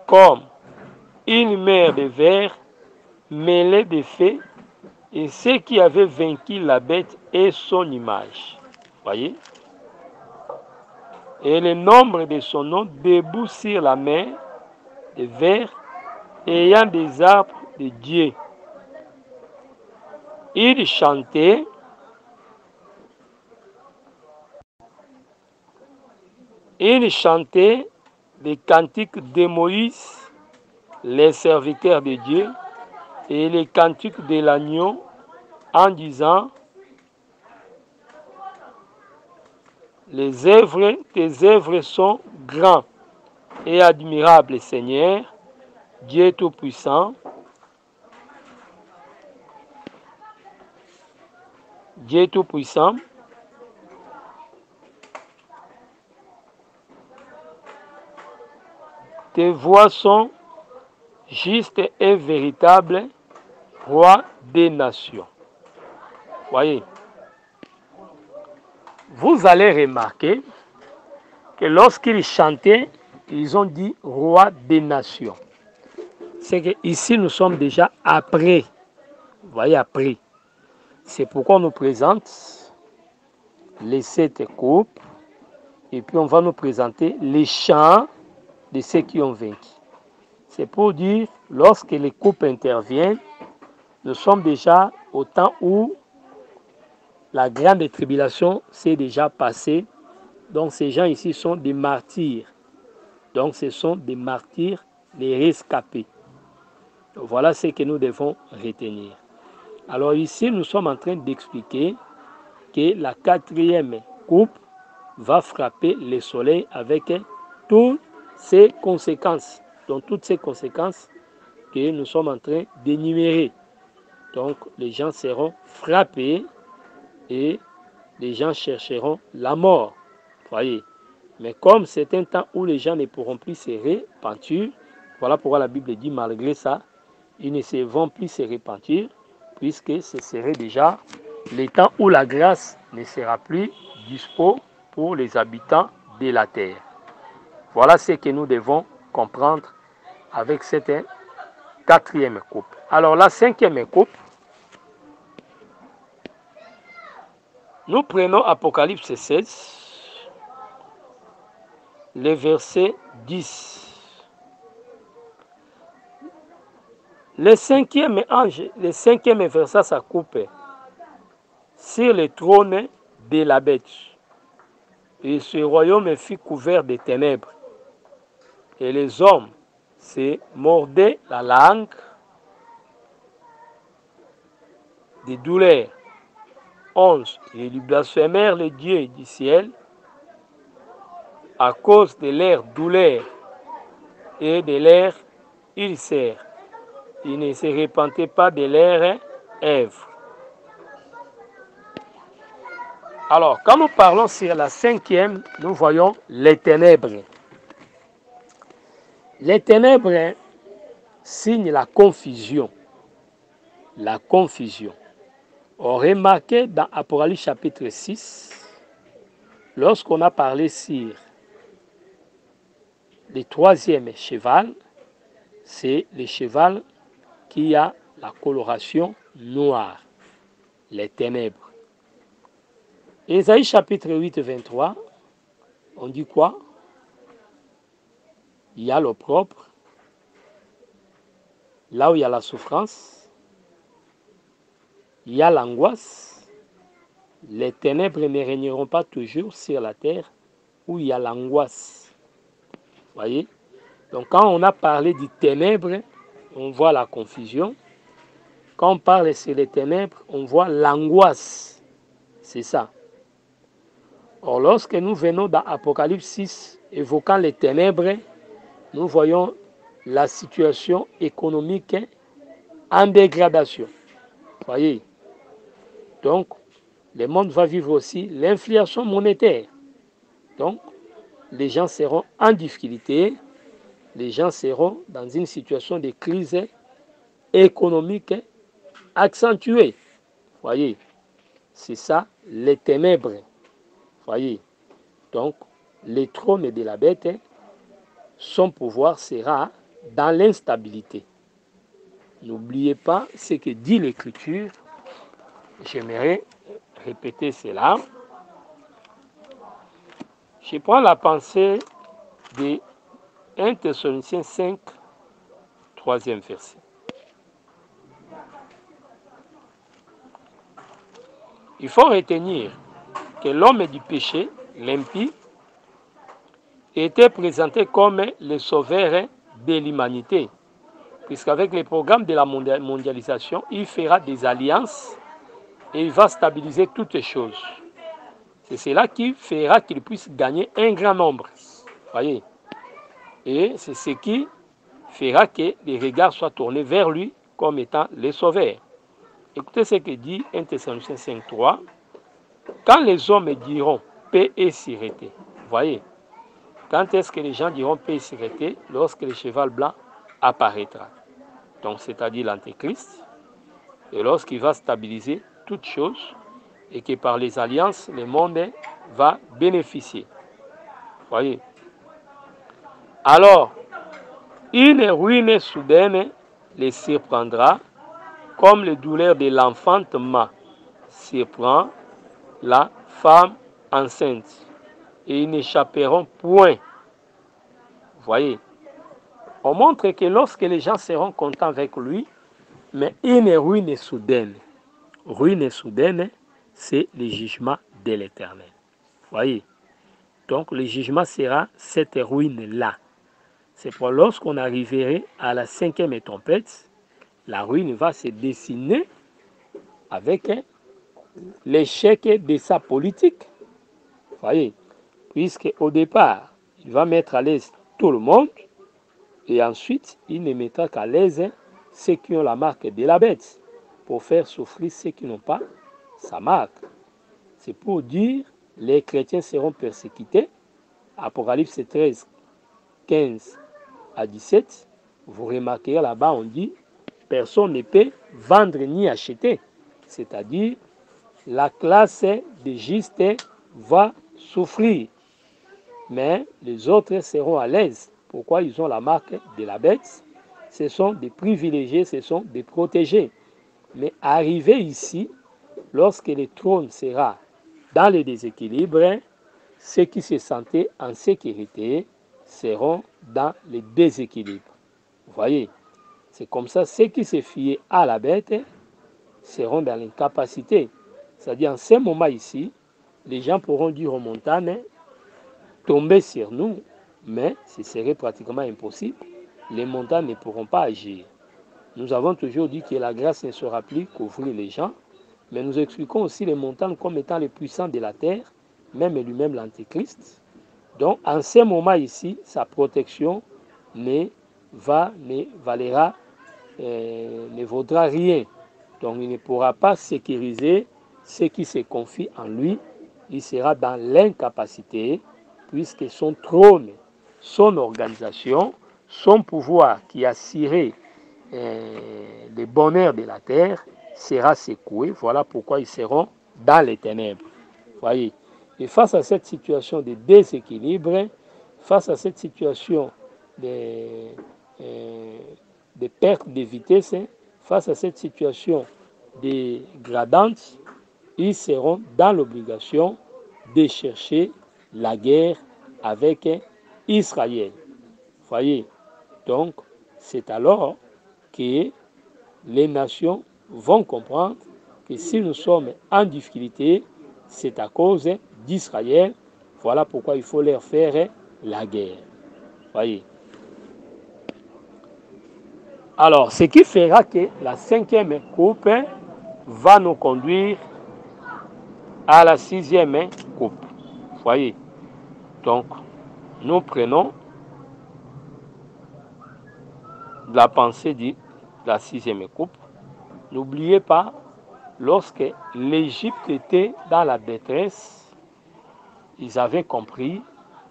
[SPEAKER 3] comme une mer de verre mêlée de feu, et ceux qui avaient vaincu la bête et son image. Voyez? Et le nombre de son nom debout sur la mer de verre, ayant des arbres de Dieu. Il chantait des cantiques de Moïse, les serviteurs de Dieu, et les cantiques de l'agneau, en disant, tes œuvres sont grands et admirables, Seigneur, Dieu Tout-Puissant. Dieu Tout-Puissant. Tes voix sont justes et véritables, roi des nations. Voyez, vous allez remarquer que lorsqu'ils chantaient, ils ont dit roi des nations. C'est que ici nous sommes déjà après. Vous voyez, après. C'est pourquoi on nous présente les sept coupes et puis on va nous présenter les chants de ceux qui ont vaincu. C'est pour dire, lorsque les coupes interviennent, nous sommes déjà au temps où la grande tribulation s'est déjà passée. Donc ces gens ici sont des martyrs. Donc ce sont des martyrs, des rescapés. Donc, voilà ce que nous devons retenir. Alors ici, nous sommes en train d'expliquer que la quatrième coupe va frapper le soleil avec toutes ses conséquences. Donc toutes ces conséquences que nous sommes en train d'énumérer. Donc les gens seront frappés et les gens chercheront la mort. Voyez. Mais comme c'est un temps où les gens ne pourront plus se repentir, voilà pourquoi la Bible dit malgré ça, ils ne vont plus se repentir, puisque ce serait déjà le temps où la grâce ne sera plus dispo pour les habitants de la terre. Voilà ce que nous devons comprendre avec cette quatrième coupe. Alors la cinquième coupe, nous prenons Apocalypse 16, le verset 10. Le cinquième ange, le cinquième verset, sa coupe sur le trône de la bête. Et ce royaume fut couvert de ténèbres. Et les hommes se mordaient la langue de douleur. 11. Et ils blasphémèrent le Dieu du ciel à cause de leur douleur et de leur ulcère. Ils ne se repentaient pas de leur œuvre. Alors, quand nous parlons sur la cinquième, nous voyons les ténèbres. Les ténèbres signent la confusion. La confusion. On remarquait dans Apocalypse chapitre 6, lorsqu'on a parlé sur le troisième cheval, c'est le cheval qui a la coloration noire, les ténèbres. Ésaïe chapitre 8, 23, on dit quoi? Il y a l'opprobre, là où il y a la souffrance, il y a l'angoisse. Les ténèbres ne régneront pas toujours sur la terre où il y a l'angoisse. Voyez? Donc quand on a parlé du ténèbres, on voit la confusion. Quand on parle sur les ténèbres, on voit l'angoisse. C'est ça. Or, lorsque nous venons dans Apocalypse 6, évoquant les ténèbres, nous voyons la situation économique en dégradation. Voyez? Donc, le monde va vivre aussi l'inflation monétaire. Donc, les gens seront en difficulté, les gens seront dans une situation de crise économique accentuée. Voyez, c'est ça, les ténèbres. Voyez, donc, les trônes de la bête, son pouvoir sera dans l'instabilité. N'oubliez pas ce que dit l'Écriture. J'aimerais répéter cela. Je prends la pensée de 1 Thessaloniciens 5, 3e verset. Il faut retenir que l'homme du péché, l'impie, était présenté comme le sauveur de l'humanité. Puisqu'avec les programmes de la mondialisation, il fera des alliances et il va stabiliser toutes les choses. C'est cela qui fera qu'il puisse gagner un grand nombre. Voyez. Et c'est ce qui fera que les regards soient tournés vers lui comme étant le sauveur. Écoutez ce que dit 1 Thessaloniciens 5.3. Quand les hommes diront paix et sûreté, voyez, quand est-ce que les gens diront paix et sûreté? Lorsque le cheval blanc apparaîtra. Donc, c'est-à-dire l'Antéchrist. Et lorsqu'il va stabiliser toutes choses et que par les alliances, le monde va bénéficier. Voyez. Alors, une ruine soudaine les surprendra comme les douleurs de l'enfantement surprend la femme enceinte. Et ils n'échapperont point. Voyez. On montre que lorsque les gens seront contents avec lui, mais une ruine soudaine. Ruine soudaine, c'est le jugement de l'Éternel. Voyez. Donc le jugement sera cette ruine-là. C'est pour lorsqu'on arriverait à la cinquième tempête, la ruine va se dessiner avec l'échec de sa politique. Vous voyez, puisque au départ, il va mettre à l'aise tout le monde et ensuite, il ne mettra qu'à l'aise ceux qui ont la marque de la bête pour faire souffrir ceux qui n'ont pas sa marque. C'est pour dire les chrétiens seront persécutés. Apocalypse 13, 15 à 17. Vous remarquerez là-bas, on dit personne ne peut vendre ni acheter. C'est-à-dire, la classe des justes va souffrir. Mais les autres seront à l'aise. Pourquoi? Ils ont la marque de la bête. Ce sont des privilégiés, ce sont des protégés. Mais arrivé ici, lorsque le trône sera dans le déséquilibre, ceux qui se sentaient en sécurité seront dans le déséquilibre. Vous voyez, c'est comme ça, ceux qui se fiaient à la bête seront dans l'incapacité. C'est-à-dire, en ce moment ici, les gens pourront dire aux montagnes, tomber sur nous, mais ce serait pratiquement impossible. Les montagnes ne pourront pas agir. Nous avons toujours dit que la grâce ne sera plus couvrir les gens, mais nous expliquons aussi les montagnes comme étant les puissants de la terre, même lui-même l'Antéchrist. Donc, en ce moment ici, sa protection ne vaudra rien. Donc, il ne pourra pas sécuriser ceux qui se confient en lui. Il sera dans l'incapacité, puisque son trône, son organisation, son pouvoir qui assurait le bonheur de la terre sera secoué. Voilà pourquoi ils seront dans les ténèbres. Voyez. Et face à cette situation de déséquilibre, face à cette situation de perte de vitesse, face à cette situation dégradante, ils seront dans l'obligation de chercher la guerre avec Israël. Voyez. Donc, c'est alors que les nations vont comprendre que si nous sommes en difficulté, c'est à cause d'Israël. Voilà pourquoi il faut leur faire la guerre. Voyez. Alors, ce qui fera que la 5e coupe va nous conduire à la 6e coupe. Voyez. Donc, nous prenons la pensée de la 6e coupe. N'oubliez pas, lorsque l'Égypte était dans la détresse, ils avaient compris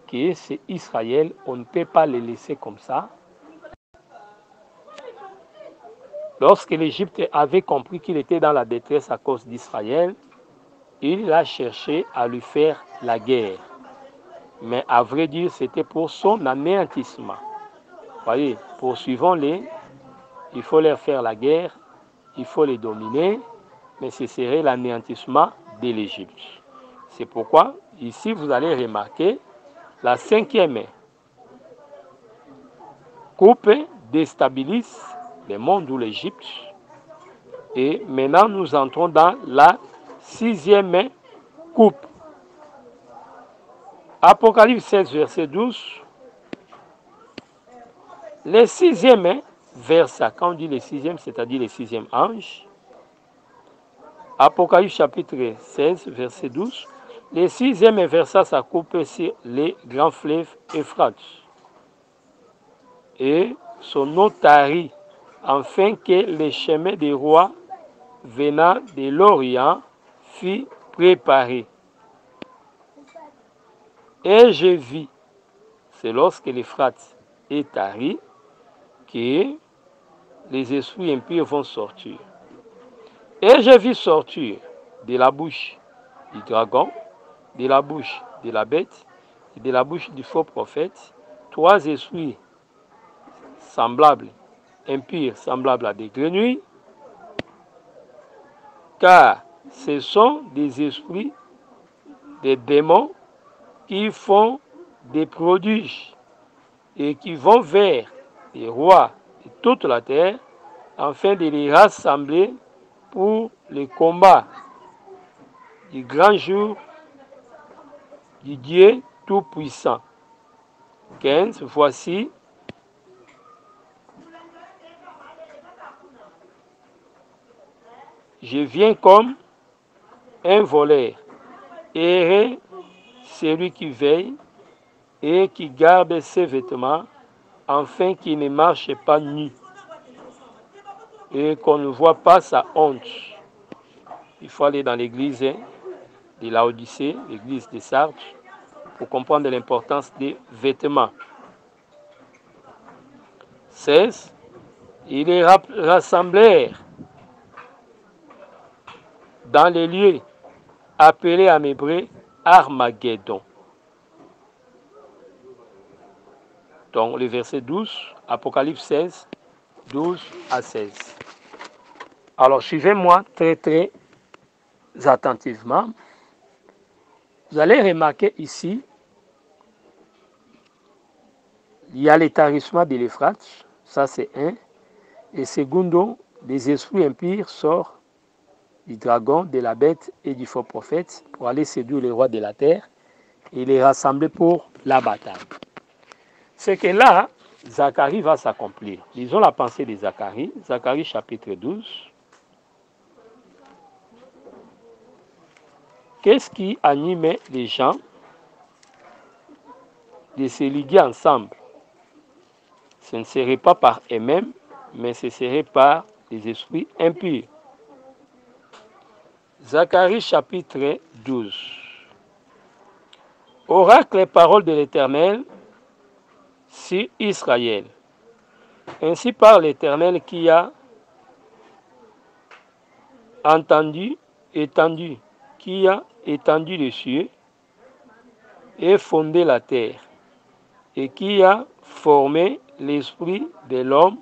[SPEAKER 3] que c'est Israël, on ne peut pas les laisser comme ça. Lorsque l'Égypte avait compris qu'il était dans la détresse à cause d'Israël, il a cherché à lui faire la guerre. Mais à vrai dire, c'était pour son anéantissement. Voyez, poursuivons-les, il faut leur faire la guerre, il faut les dominer, mais ce serait l'anéantissement de l'Égypte. C'est pourquoi, ici, vous allez remarquer, la 5e coupe déstabilise le monde ou l'Égypte. Et maintenant, nous entrons dans la 6e coupe. Apocalypse 16, verset 12. Le 6e verset, quand on dit le 6e, c'est-à-dire le 6e ange. Apocalypse chapitre 16, verset 12. Le 6e verset, ça coupe sur les grands fleuves Euphrate. Et son eau tarit, afin que le chemin des rois venant de l'Orient fût préparé. Et je vis, c'est lorsque l'Euphrate est tari, que les esprits impurs vont sortir. Et je vis sortir de la bouche du dragon, de la bouche de la bête et de la bouche du faux prophète 3 esprits semblables, impurs, semblables à des grenouilles, car ce sont des esprits, des démons qui font des prodiges et qui vont vers les rois de toute la terre afin de les rassembler pour le combat du grand jour du Dieu Tout-Puissant. 15. Voici je viens comme un voleur. Heureux celui qui veille et qui garde ses vêtements, afin qu'il ne marche pas nu et qu'on ne voit pas sa honte. Il faut aller dans l'église de Laodicée, l'église de Sardes, pour comprendre l'importance des vêtements. 16. Ils les rassemblèrent dans les lieux appelés en hébreu Armageddon. Donc le verset 12, Apocalypse 16, 12 à 16. Alors suivez-moi très attentivement. Vous allez remarquer ici, il y a les tarissements de l'Euphrate, ça c'est un. Et secondo, les esprits impurs sortent du dragon, de la bête et du faux prophète pour aller séduire les rois de la terre et les rassembler pour la bataille. C'est que là, Zacharie va s'accomplir. Lisons la pensée de Zacharie, Zacharie chapitre 12. Qu'est-ce qui anime les gens de se liguer ensemble? Ce ne serait pas par eux-mêmes, mais ce serait par les esprits impurs. Zacharie chapitre 12. Oracle les paroles de l'Éternel sur Israël. Ainsi parle l'Éternel qui a qui a étendu les cieux et fondé la terre, et qui a formé l'esprit de l'homme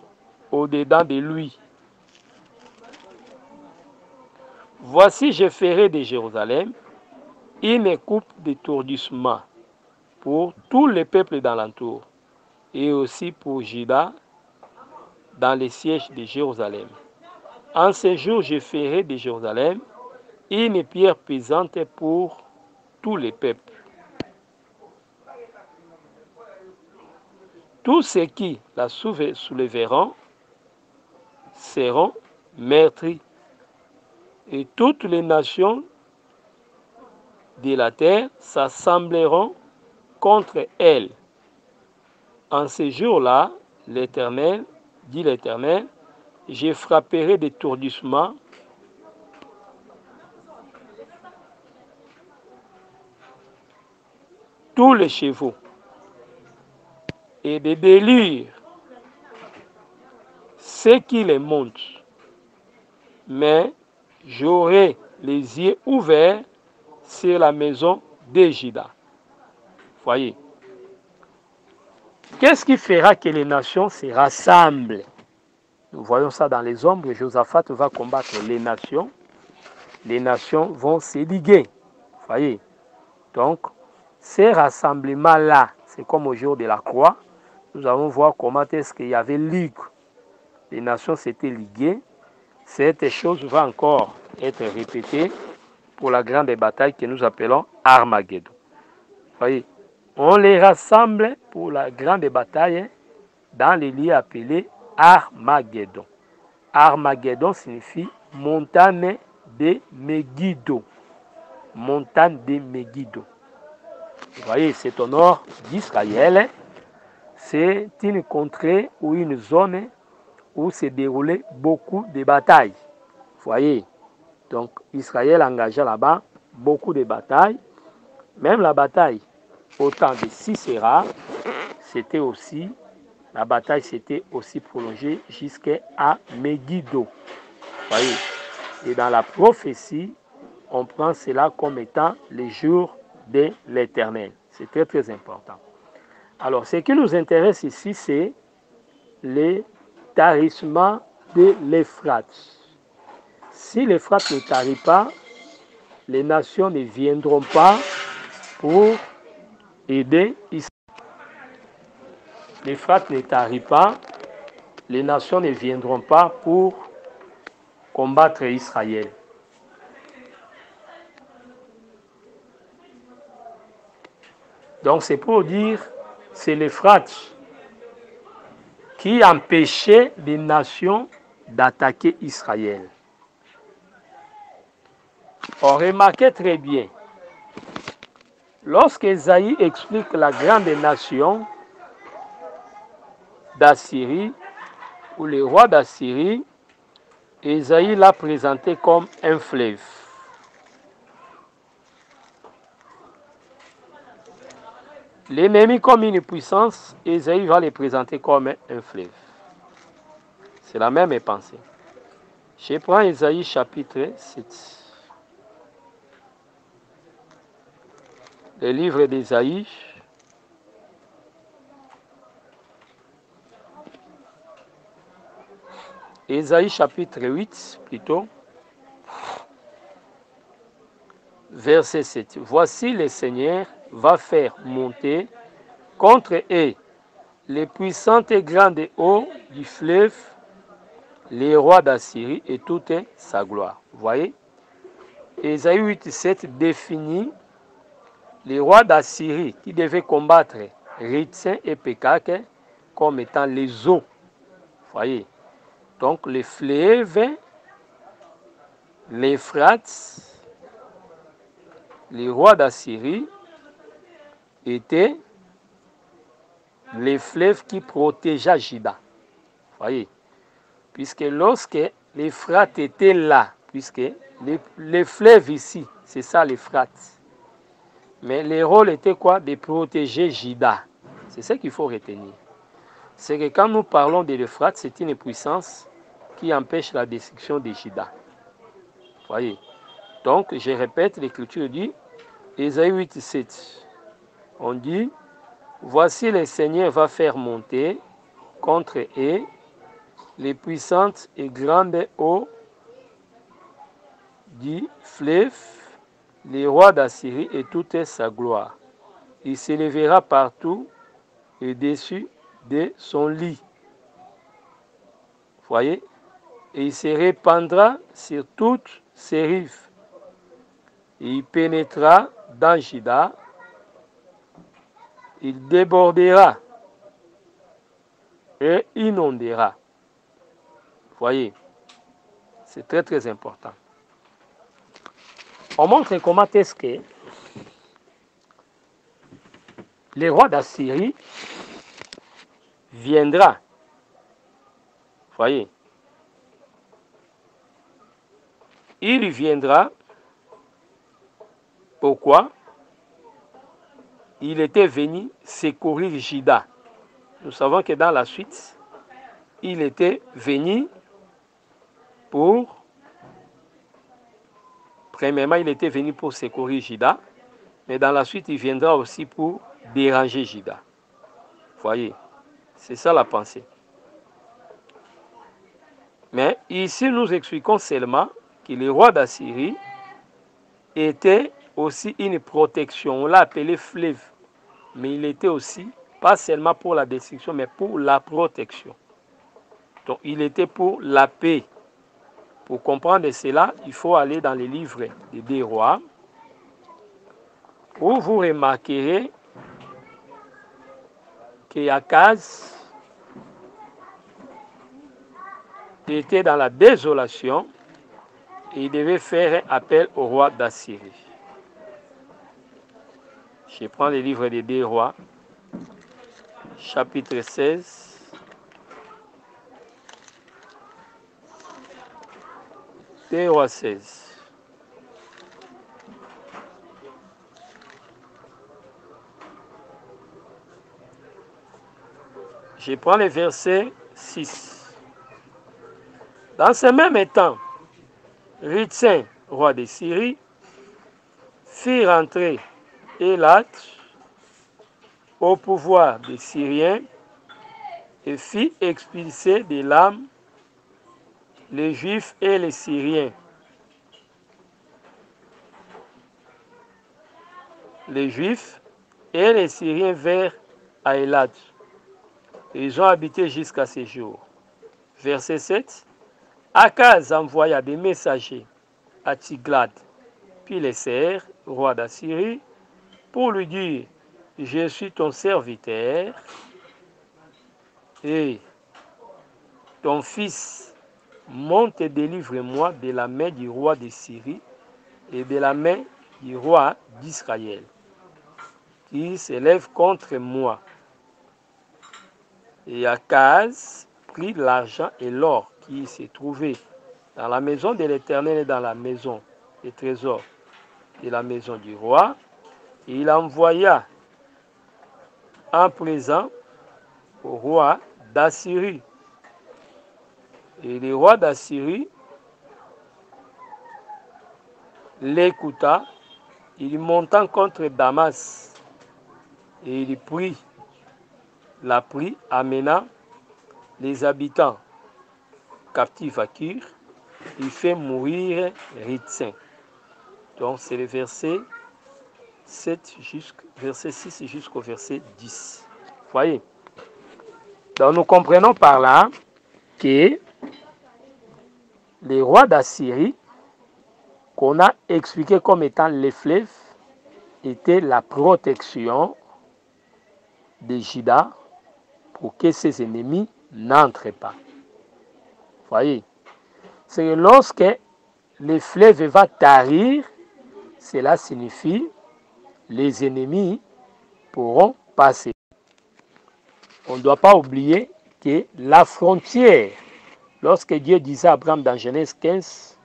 [SPEAKER 3] au-dedans de lui. Voici, je ferai de Jérusalem une coupe d'étourdissement pour tous les peuples d'alentour, et aussi pour Juda dans les sièges de Jérusalem. En ce jour, je ferai de Jérusalem une pierre pesante pour tous les peuples. Tous ceux qui la soulèveront seront meurtris, et toutes les nations de la terre s'assembleront contre elle. En ce jour-là, l'Éternel, dit l'Éternel, je frapperai d'étourdissement tous les chevaux et de délire ceux qui les montent. Mais j'aurai les yeux ouverts sur la maison de Juda. Voyez. Qu'est-ce qui fera que les nations se rassemblent? Nous voyons ça dans les ombres. Josaphat va combattre les nations. Les nations vont se liguer. Voyez. Donc, ces rassemblements-là, c'est comme au jour de la croix. Nous allons voir comment est-ce qu'il y avait ligue. Les nations s'étaient liguées. Cette chose va encore être répétée pour la grande bataille que nous appelons Armageddon. Voyez, on les rassemble pour la grande bataille dans les lieux appelés Armageddon. Armageddon signifie montagne de Megiddo. Montagne de Megiddo. Vous voyez, c'est au nord d'Israël. C'est une contrée ou une zone où se déroulaient beaucoup de batailles. Vous voyez, donc Israël engagea là-bas beaucoup de batailles. Même la bataille au temps de Sisera, la bataille s'était aussi prolongée jusqu'à Megiddo. Vous voyez, et dans la prophétie, on prend cela comme étant les jours de l'Éternel. C'est très important. Alors, ce qui nous intéresse ici, c'est les tarissements de l'Euphrate. Si l'Euphrate ne tarit pas, les nations ne viendront pas pour aider Israël. L'Euphrate ne tarit pas, les nations ne viendront pas pour combattre Israël. Donc c'est pour dire, c'est l'Euphrate qui empêchait les nations d'attaquer Israël. On remarquait très bien, lorsque Ésaïe explique la grande nation d'Assyrie, ou le roi d'Assyrie, Ésaïe l'a présenté comme un fleuve. L'ennemi comme une puissance, Ésaïe va le présenter comme un fleuve. C'est la même pensée. Je prends Ésaïe chapitre 7. Le livre d'Ésaïe, Ésaïe chapitre 8 plutôt, verset 7. Voici le Seigneur va faire monter contre eux les puissantes et grandes eaux du fleuve, les rois d'Assyrie et toute sa gloire. Vous voyez, Ésaïe 8, 7 définit les rois d'Assyrie qui devaient combattre Ritsin et Pekak comme étant les eaux. Vous voyez, donc les fleuves, l'Euphrate, les rois d'Assyrie étaient les fleuves qui protégeaient Juda. Vous voyez, puisque lorsque l'Euphrate était là, puisque les fleuves ici, c'est ça l'Euphrate. Mais le rôle était quoi? De protéger Juda. C'est ce qu'il faut retenir. C'est que quand nous parlons de l'Euphrate, c'est une puissance qui empêche la destruction de Juda. Vous voyez. Donc, je répète, l'Écriture dit, Ésaïe 8, 7, on dit, voici le Seigneur va faire monter contre eux les puissantes et grandes eaux du fleuve, les rois d'Assyrie et toute sa gloire. Il s'élèvera partout et dessus de son lit. Vous voyez? Et il se répandra sur toutes ses rives. Et il pénétrera dans Juda. Il débordera et inondera. Vous voyez? C'est très très important. On montre comment est-ce que le roi d'Assyrie viendra. Vous voyez? Il viendra. Pourquoi? Il était venu secourir Juda. Nous savons que dans la suite, il était venu pour... Premièrement, il était venu pour secourir Juda, mais dans la suite, il viendra aussi pour déranger Juda. Vous voyez, c'est ça la pensée. Mais ici, nous expliquons seulement que le roi d'Assyrie était aussi une protection. On l'a appelé fleuve, mais il était aussi, pas seulement pour la destruction, mais pour la protection. Donc, il était pour la paix. Pour comprendre cela, il faut aller dans les livres des 2 rois, où vous remarquerez qu'Akaz était dans la désolation et il devait faire appel au roi d'Assyrie. Je prends les livres des 2 rois, chapitre 16. Des rois 16. Je prends le verset 6. Dans ce même temps, Ritsin, roi de Syrie, fit rentrer Élat au pouvoir des Syriens et fit expulser de l'âme les Juifs et les Syriens. Les Juifs et les Syriens vinrent à Élat. Ils ont habité jusqu'à ce jour. Verset 7. Akaz envoya des messagers à Tiglath-Pileser, roi d'Assyrie, pour lui dire, je suis ton serviteur et ton fils monte et délivre-moi de la main du roi de Syrie, et de la main du roi d'Israël, qui s'élève contre moi. Et Akaz prit l'argent et l'or qui se trouvait dans la maison de l'Éternel et dans la maison des trésors de la maison du roi. Et il envoya un présent au roi d'Assyrie. Et le roi d'Assyrie l'écouta, il monta contre Damas et il la prit, amena les habitants captifs à Kir, il fait mourir Ritzin. Donc c'est le verset 6 jusqu'au verset 10. Vous voyez? Donc nous comprenons par là que les rois d'Assyrie, qu'on a expliqué comme étant les fleuves, étaient la protection de Juda pour que ses ennemis n'entrent pas. Vous voyez? C'est que lorsque le fleuve va tarir, cela signifie les ennemis pourront passer. On ne doit pas oublier que la frontière, lorsque Dieu disait à Abraham dans Genèse 15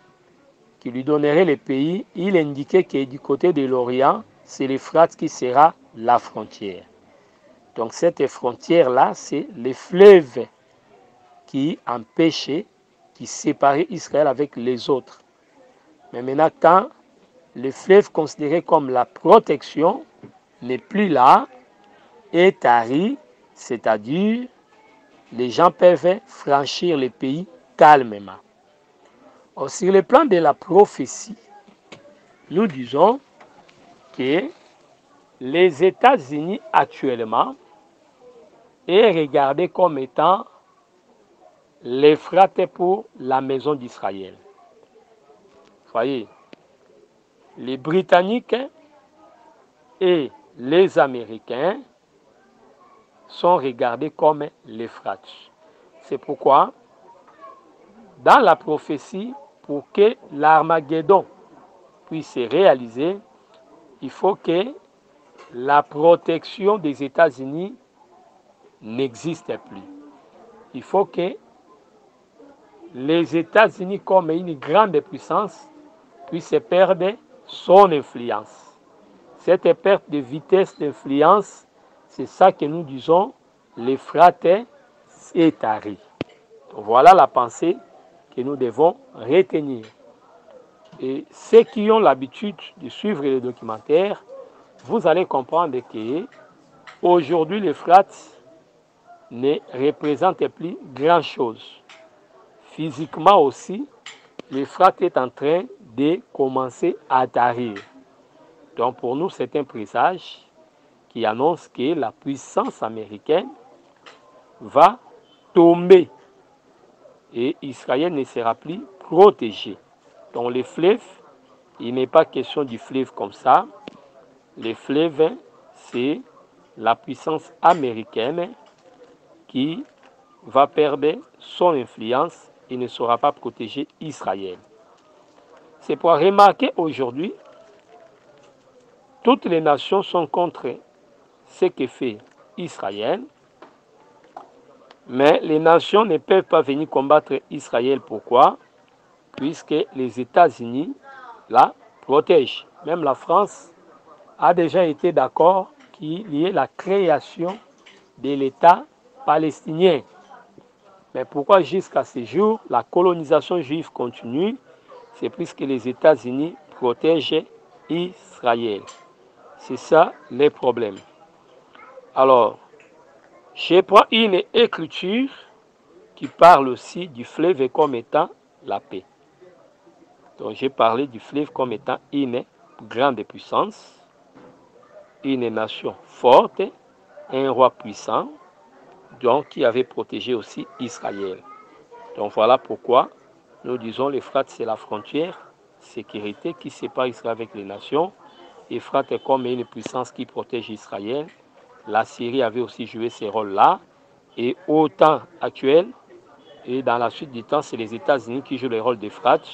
[SPEAKER 3] qu'il lui donnerait les pays, il indiquait que du côté de l'Orient, c'est l'Euphrate qui sera la frontière. Donc cette frontière-là, c'est les fleuves qui empêchaient, qui séparaient Israël avec les autres. Mais maintenant, quand le fleuve considéré comme la protection n'est plus là et tari, c'est-à-dire les gens peuvent franchir les pays calmement. Or, sur le plan de la prophétie, nous disons que les États-Unis actuellement est regardé comme étant l'Euphrate pour la maison d'Israël. Voyez, les Britanniques et les Américains sont regardés comme l'Euphrate. C'est pourquoi, dans la prophétie, pour que l'Armageddon puisse se réaliser, il faut que la protection des États-Unis n'existe plus. Il faut que les États-Unis, comme une grande puissance, puissent perdre son influence. Cette perte de vitesse d'influence, c'est ça que nous disons, l'Euphrate est tari. Voilà la pensée que nous devons retenir. Et ceux qui ont l'habitude de suivre les documentaires, vous allez comprendre que aujourd'hui l'Euphrate ne représente plus grand-chose. Physiquement aussi, l'Euphrate est en train de commencer à tarir. Donc pour nous, c'est un présage qui annonce que la puissance américaine va tomber et Israël ne sera plus protégé. Donc les fleuves, il n'est pas question du fleuve comme ça. Les fleuves, c'est la puissance américaine qui va perdre son influence et ne saura pas protéger Israël. C'est pour remarquer aujourd'hui, toutes les nations sont contre ce que fait Israël, mais les nations ne peuvent pas venir combattre Israël. Pourquoi? Puisque les États-Unis la protègent. Même la France a déjà été d'accord qu'il y ait la création de l'État palestinien. Mais pourquoi jusqu'à ce jour, la colonisation juive continue? C'est puisque les États-Unis protègent Israël. C'est ça les problèmes. Alors, je prends une écriture qui parle aussi du fleuve comme étant la paix. Donc, j'ai parlé du fleuve comme étant une grande puissance, une nation forte, un roi puissant, donc qui avait protégé aussi Israël. Donc, voilà pourquoi nous disons l'Euphrate, c'est la frontière, sécurité qui sépare Israël avec les nations. L'Euphrate est comme une puissance qui protège Israël. La Syrie avait aussi joué ce rôle-là. Et au temps actuel, et dans la suite du temps, c'est les États-Unis qui jouent le rôle d'Euphrate.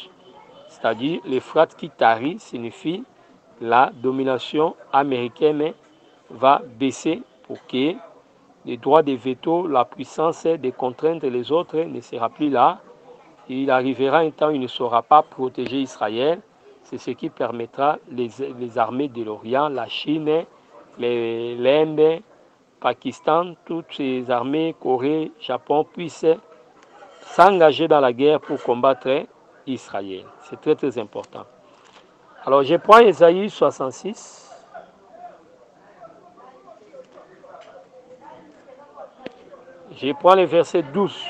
[SPEAKER 3] c'est-à-dire l'Euphrate qui tarit signifie la domination américaine va baisser pour que les droits de veto, la puissance de contraindre les autres ne sera plus là. Il arrivera un temps où il ne saura pas protéger Israël. C'est ce qui permettra les armées de l'Orient, la Chine, l'Inde, Pakistan, toutes ces armées, Corée, Japon, puissent s'engager dans la guerre pour combattre Israël. C'est très très important. Alors je prends Ésaïe 66. Je prends le verset 12.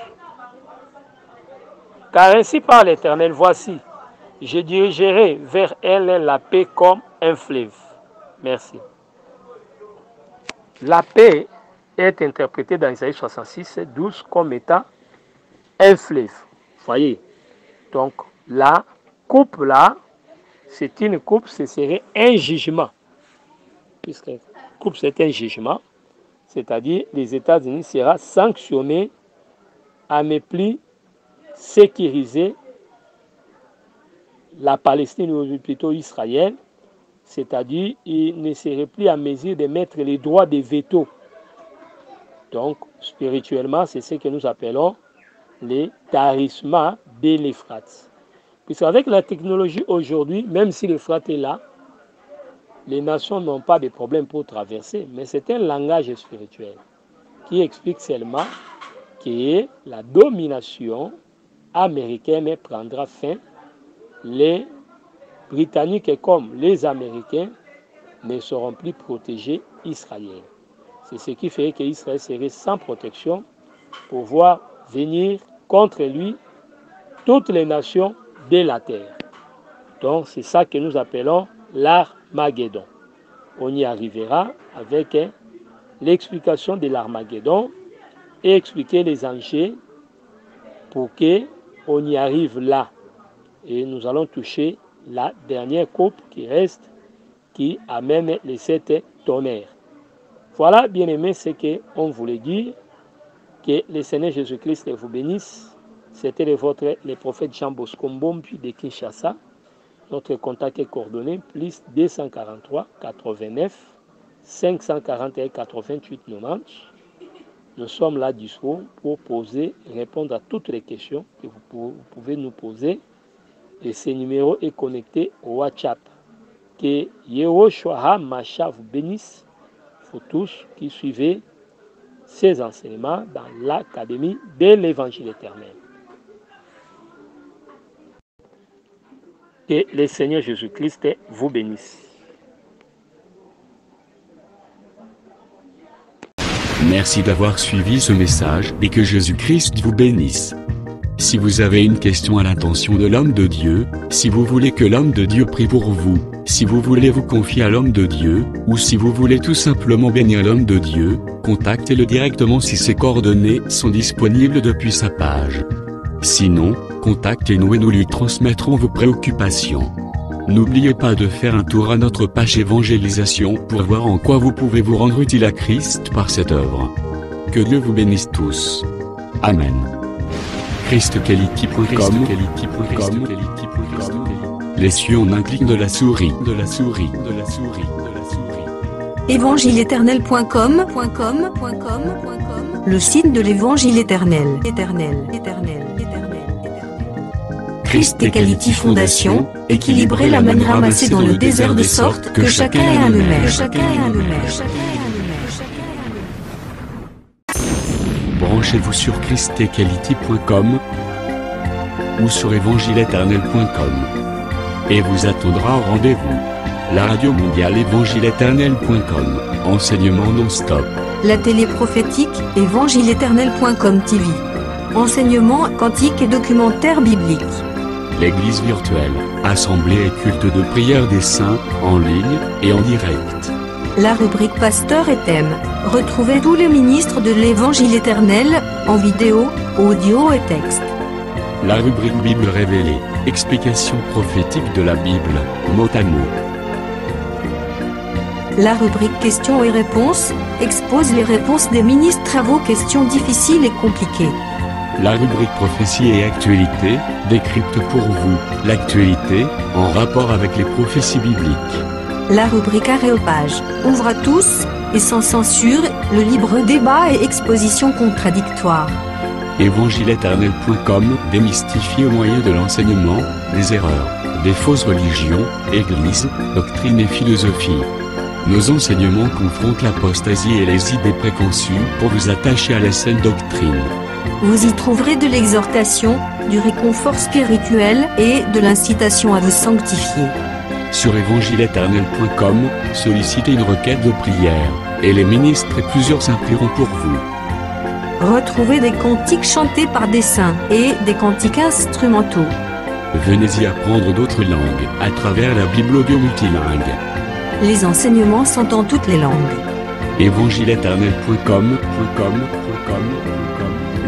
[SPEAKER 3] Car ainsi parle l'Éternel, voici, je dirigerai vers elle la paix comme un fleuve. Merci. La paix est interprétée dans Isaïe 66, 12 comme étant un fleuve. Voyez. Donc la coupe là, c'est une coupe, ce serait un jugement. Puisque coupe c'est un jugement, c'est-à-dire les États-Unis seront sanctionnés à ne plus sécuriser la Palestine ou plutôt Israël, c'est-à-dire il ne serait plus à mesure de mettre les droits de veto. Donc spirituellement, c'est ce que nous appelons les tarissements de l'Euphrate. Puisqu'avec la technologie aujourd'hui, même si l'Euphrate est là, les nations n'ont pas de problème pour traverser, mais c'est un langage spirituel qui explique seulement que la domination américaine prendra fin. Les Britanniques comme les Américains ne seront plus protégés Israël. C'est ce qui fait qu'Israël serait sans protection pour voir venir contre lui toutes les nations de la terre. Donc c'est ça que nous appelons l'Armageddon. On y arrivera avec l'explication de l'Armageddon et expliquer les enjeux pour qu'on y arrive là. Et nous allons toucher la dernière coupe qui reste, qui amène les 7 tonnerres. Voilà, bien-aimés, ce qu'on voulait dire. Que le Seigneur Jésus-Christ vous bénisse. C'était le prophète Jean Bosco Mbombi de Kinshasa. Notre contact est coordonné, plus 243 89 541 88 90. Nous sommes là dispo pour poser, répondre à toutes les questions que vous pouvez nous poser. Et ce numéro est connecté au WhatsApp. Que Yehoshua Macha vous bénisse, vous tous qui suivez ces enseignements dans l'Académie de l'Évangile éternel. Que le Seigneur Jésus-Christ vous bénisse.
[SPEAKER 2] Merci d'avoir suivi ce message et que Jésus-Christ vous bénisse. Si vous avez une question à l'intention de l'homme de Dieu, si vous voulez que l'homme de Dieu prie pour vous, si vous voulez vous confier à l'homme de Dieu, ou si vous voulez tout simplement bénir l'homme de Dieu, contactez-le directement si ses coordonnées sont disponibles depuis sa page. Sinon, contactez-nous et nous lui transmettrons vos préoccupations. N'oubliez pas de faire un tour à notre page évangélisation pour voir en quoi vous pouvez vous rendre utile à Christ par cette œuvre. Que Dieu vous bénisse tous. Amen. ChristQuality.com. Les cieux en un clic de la souris.
[SPEAKER 1] Évangile-éternel.com, le site de l'Évangile éternel. Christ Equality Fondation, équilibrer la manne ramassée dans le désert de sorte que chacun ait un maire.
[SPEAKER 2] Branchez-vous sur ChristEquality.com ou sur évangile-éternel.com et vous attendra au rendez-vous. La radio mondiale évangile-éternel.com, enseignement non-stop.
[SPEAKER 1] La télé prophétique évangile-éternel.com TV, enseignement quantique et documentaire biblique.
[SPEAKER 2] L'église virtuelle, assemblée et culte de prière des saints, en ligne et en direct.
[SPEAKER 1] La rubrique Pasteur et thème. Retrouvez tous les ministres de l'Évangile éternel, en vidéo, audio et texte.
[SPEAKER 2] La rubrique Bible révélée. Explication prophétique de la Bible, mot à mot.
[SPEAKER 1] La rubrique Questions et réponses expose les réponses des ministres à vos questions difficiles et compliquées.
[SPEAKER 2] La rubrique prophétie et actualité décrypte pour vous l'actualité en rapport avec les prophéties bibliques.
[SPEAKER 1] La rubrique Aréopage ouvre à tous et sans censure le libre débat et exposition contradictoire.
[SPEAKER 2] Évangile-éternel.com démystifie au moyen de l'enseignement les erreurs des fausses religions, églises, doctrines et philosophies. Nos enseignements confrontent l'apostasie et les idées préconçues pour vous attacher à la saine doctrine.
[SPEAKER 1] Vous y trouverez de l'exhortation, du réconfort spirituel et de l'incitation à vous sanctifier.
[SPEAKER 2] Sur évangile-éternel.com, sollicitez une requête de prière, et les ministres et plusieurs s'implieront pour vous.
[SPEAKER 1] Retrouvez des cantiques chantés par des saints et des cantiques instrumentaux.
[SPEAKER 2] Venez y apprendre d'autres langues à travers la Bible audio multilingue.
[SPEAKER 1] Les enseignements sont en toutes les langues.
[SPEAKER 2] évangile-éternel.com,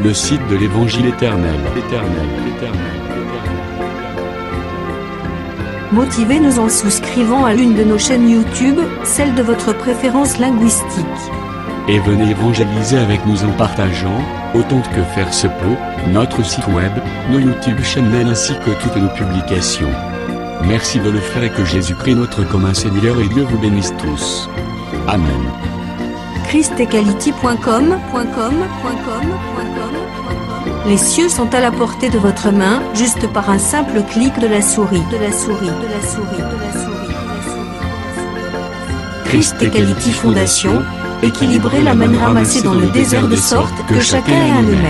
[SPEAKER 2] le site de l'Évangile éternel.
[SPEAKER 1] Motivez-nous en souscrivant à l'une de nos chaînes YouTube, celle de votre préférence linguistique.
[SPEAKER 2] Et venez évangéliser avec nous en partageant, autant que faire se peut, notre site web, nos YouTube channels ainsi que toutes nos publications. Merci de le faire et que Jésus-Christ notre commun Seigneur et Dieu vous bénisse tous. Amen.
[SPEAKER 1] christequality.com. Les cieux sont à la portée de votre main, juste par un simple clic de la souris. Christ Equality Fondation, équilibrer la manne ramassée dans le désert de sorte que chacun ait un aimé.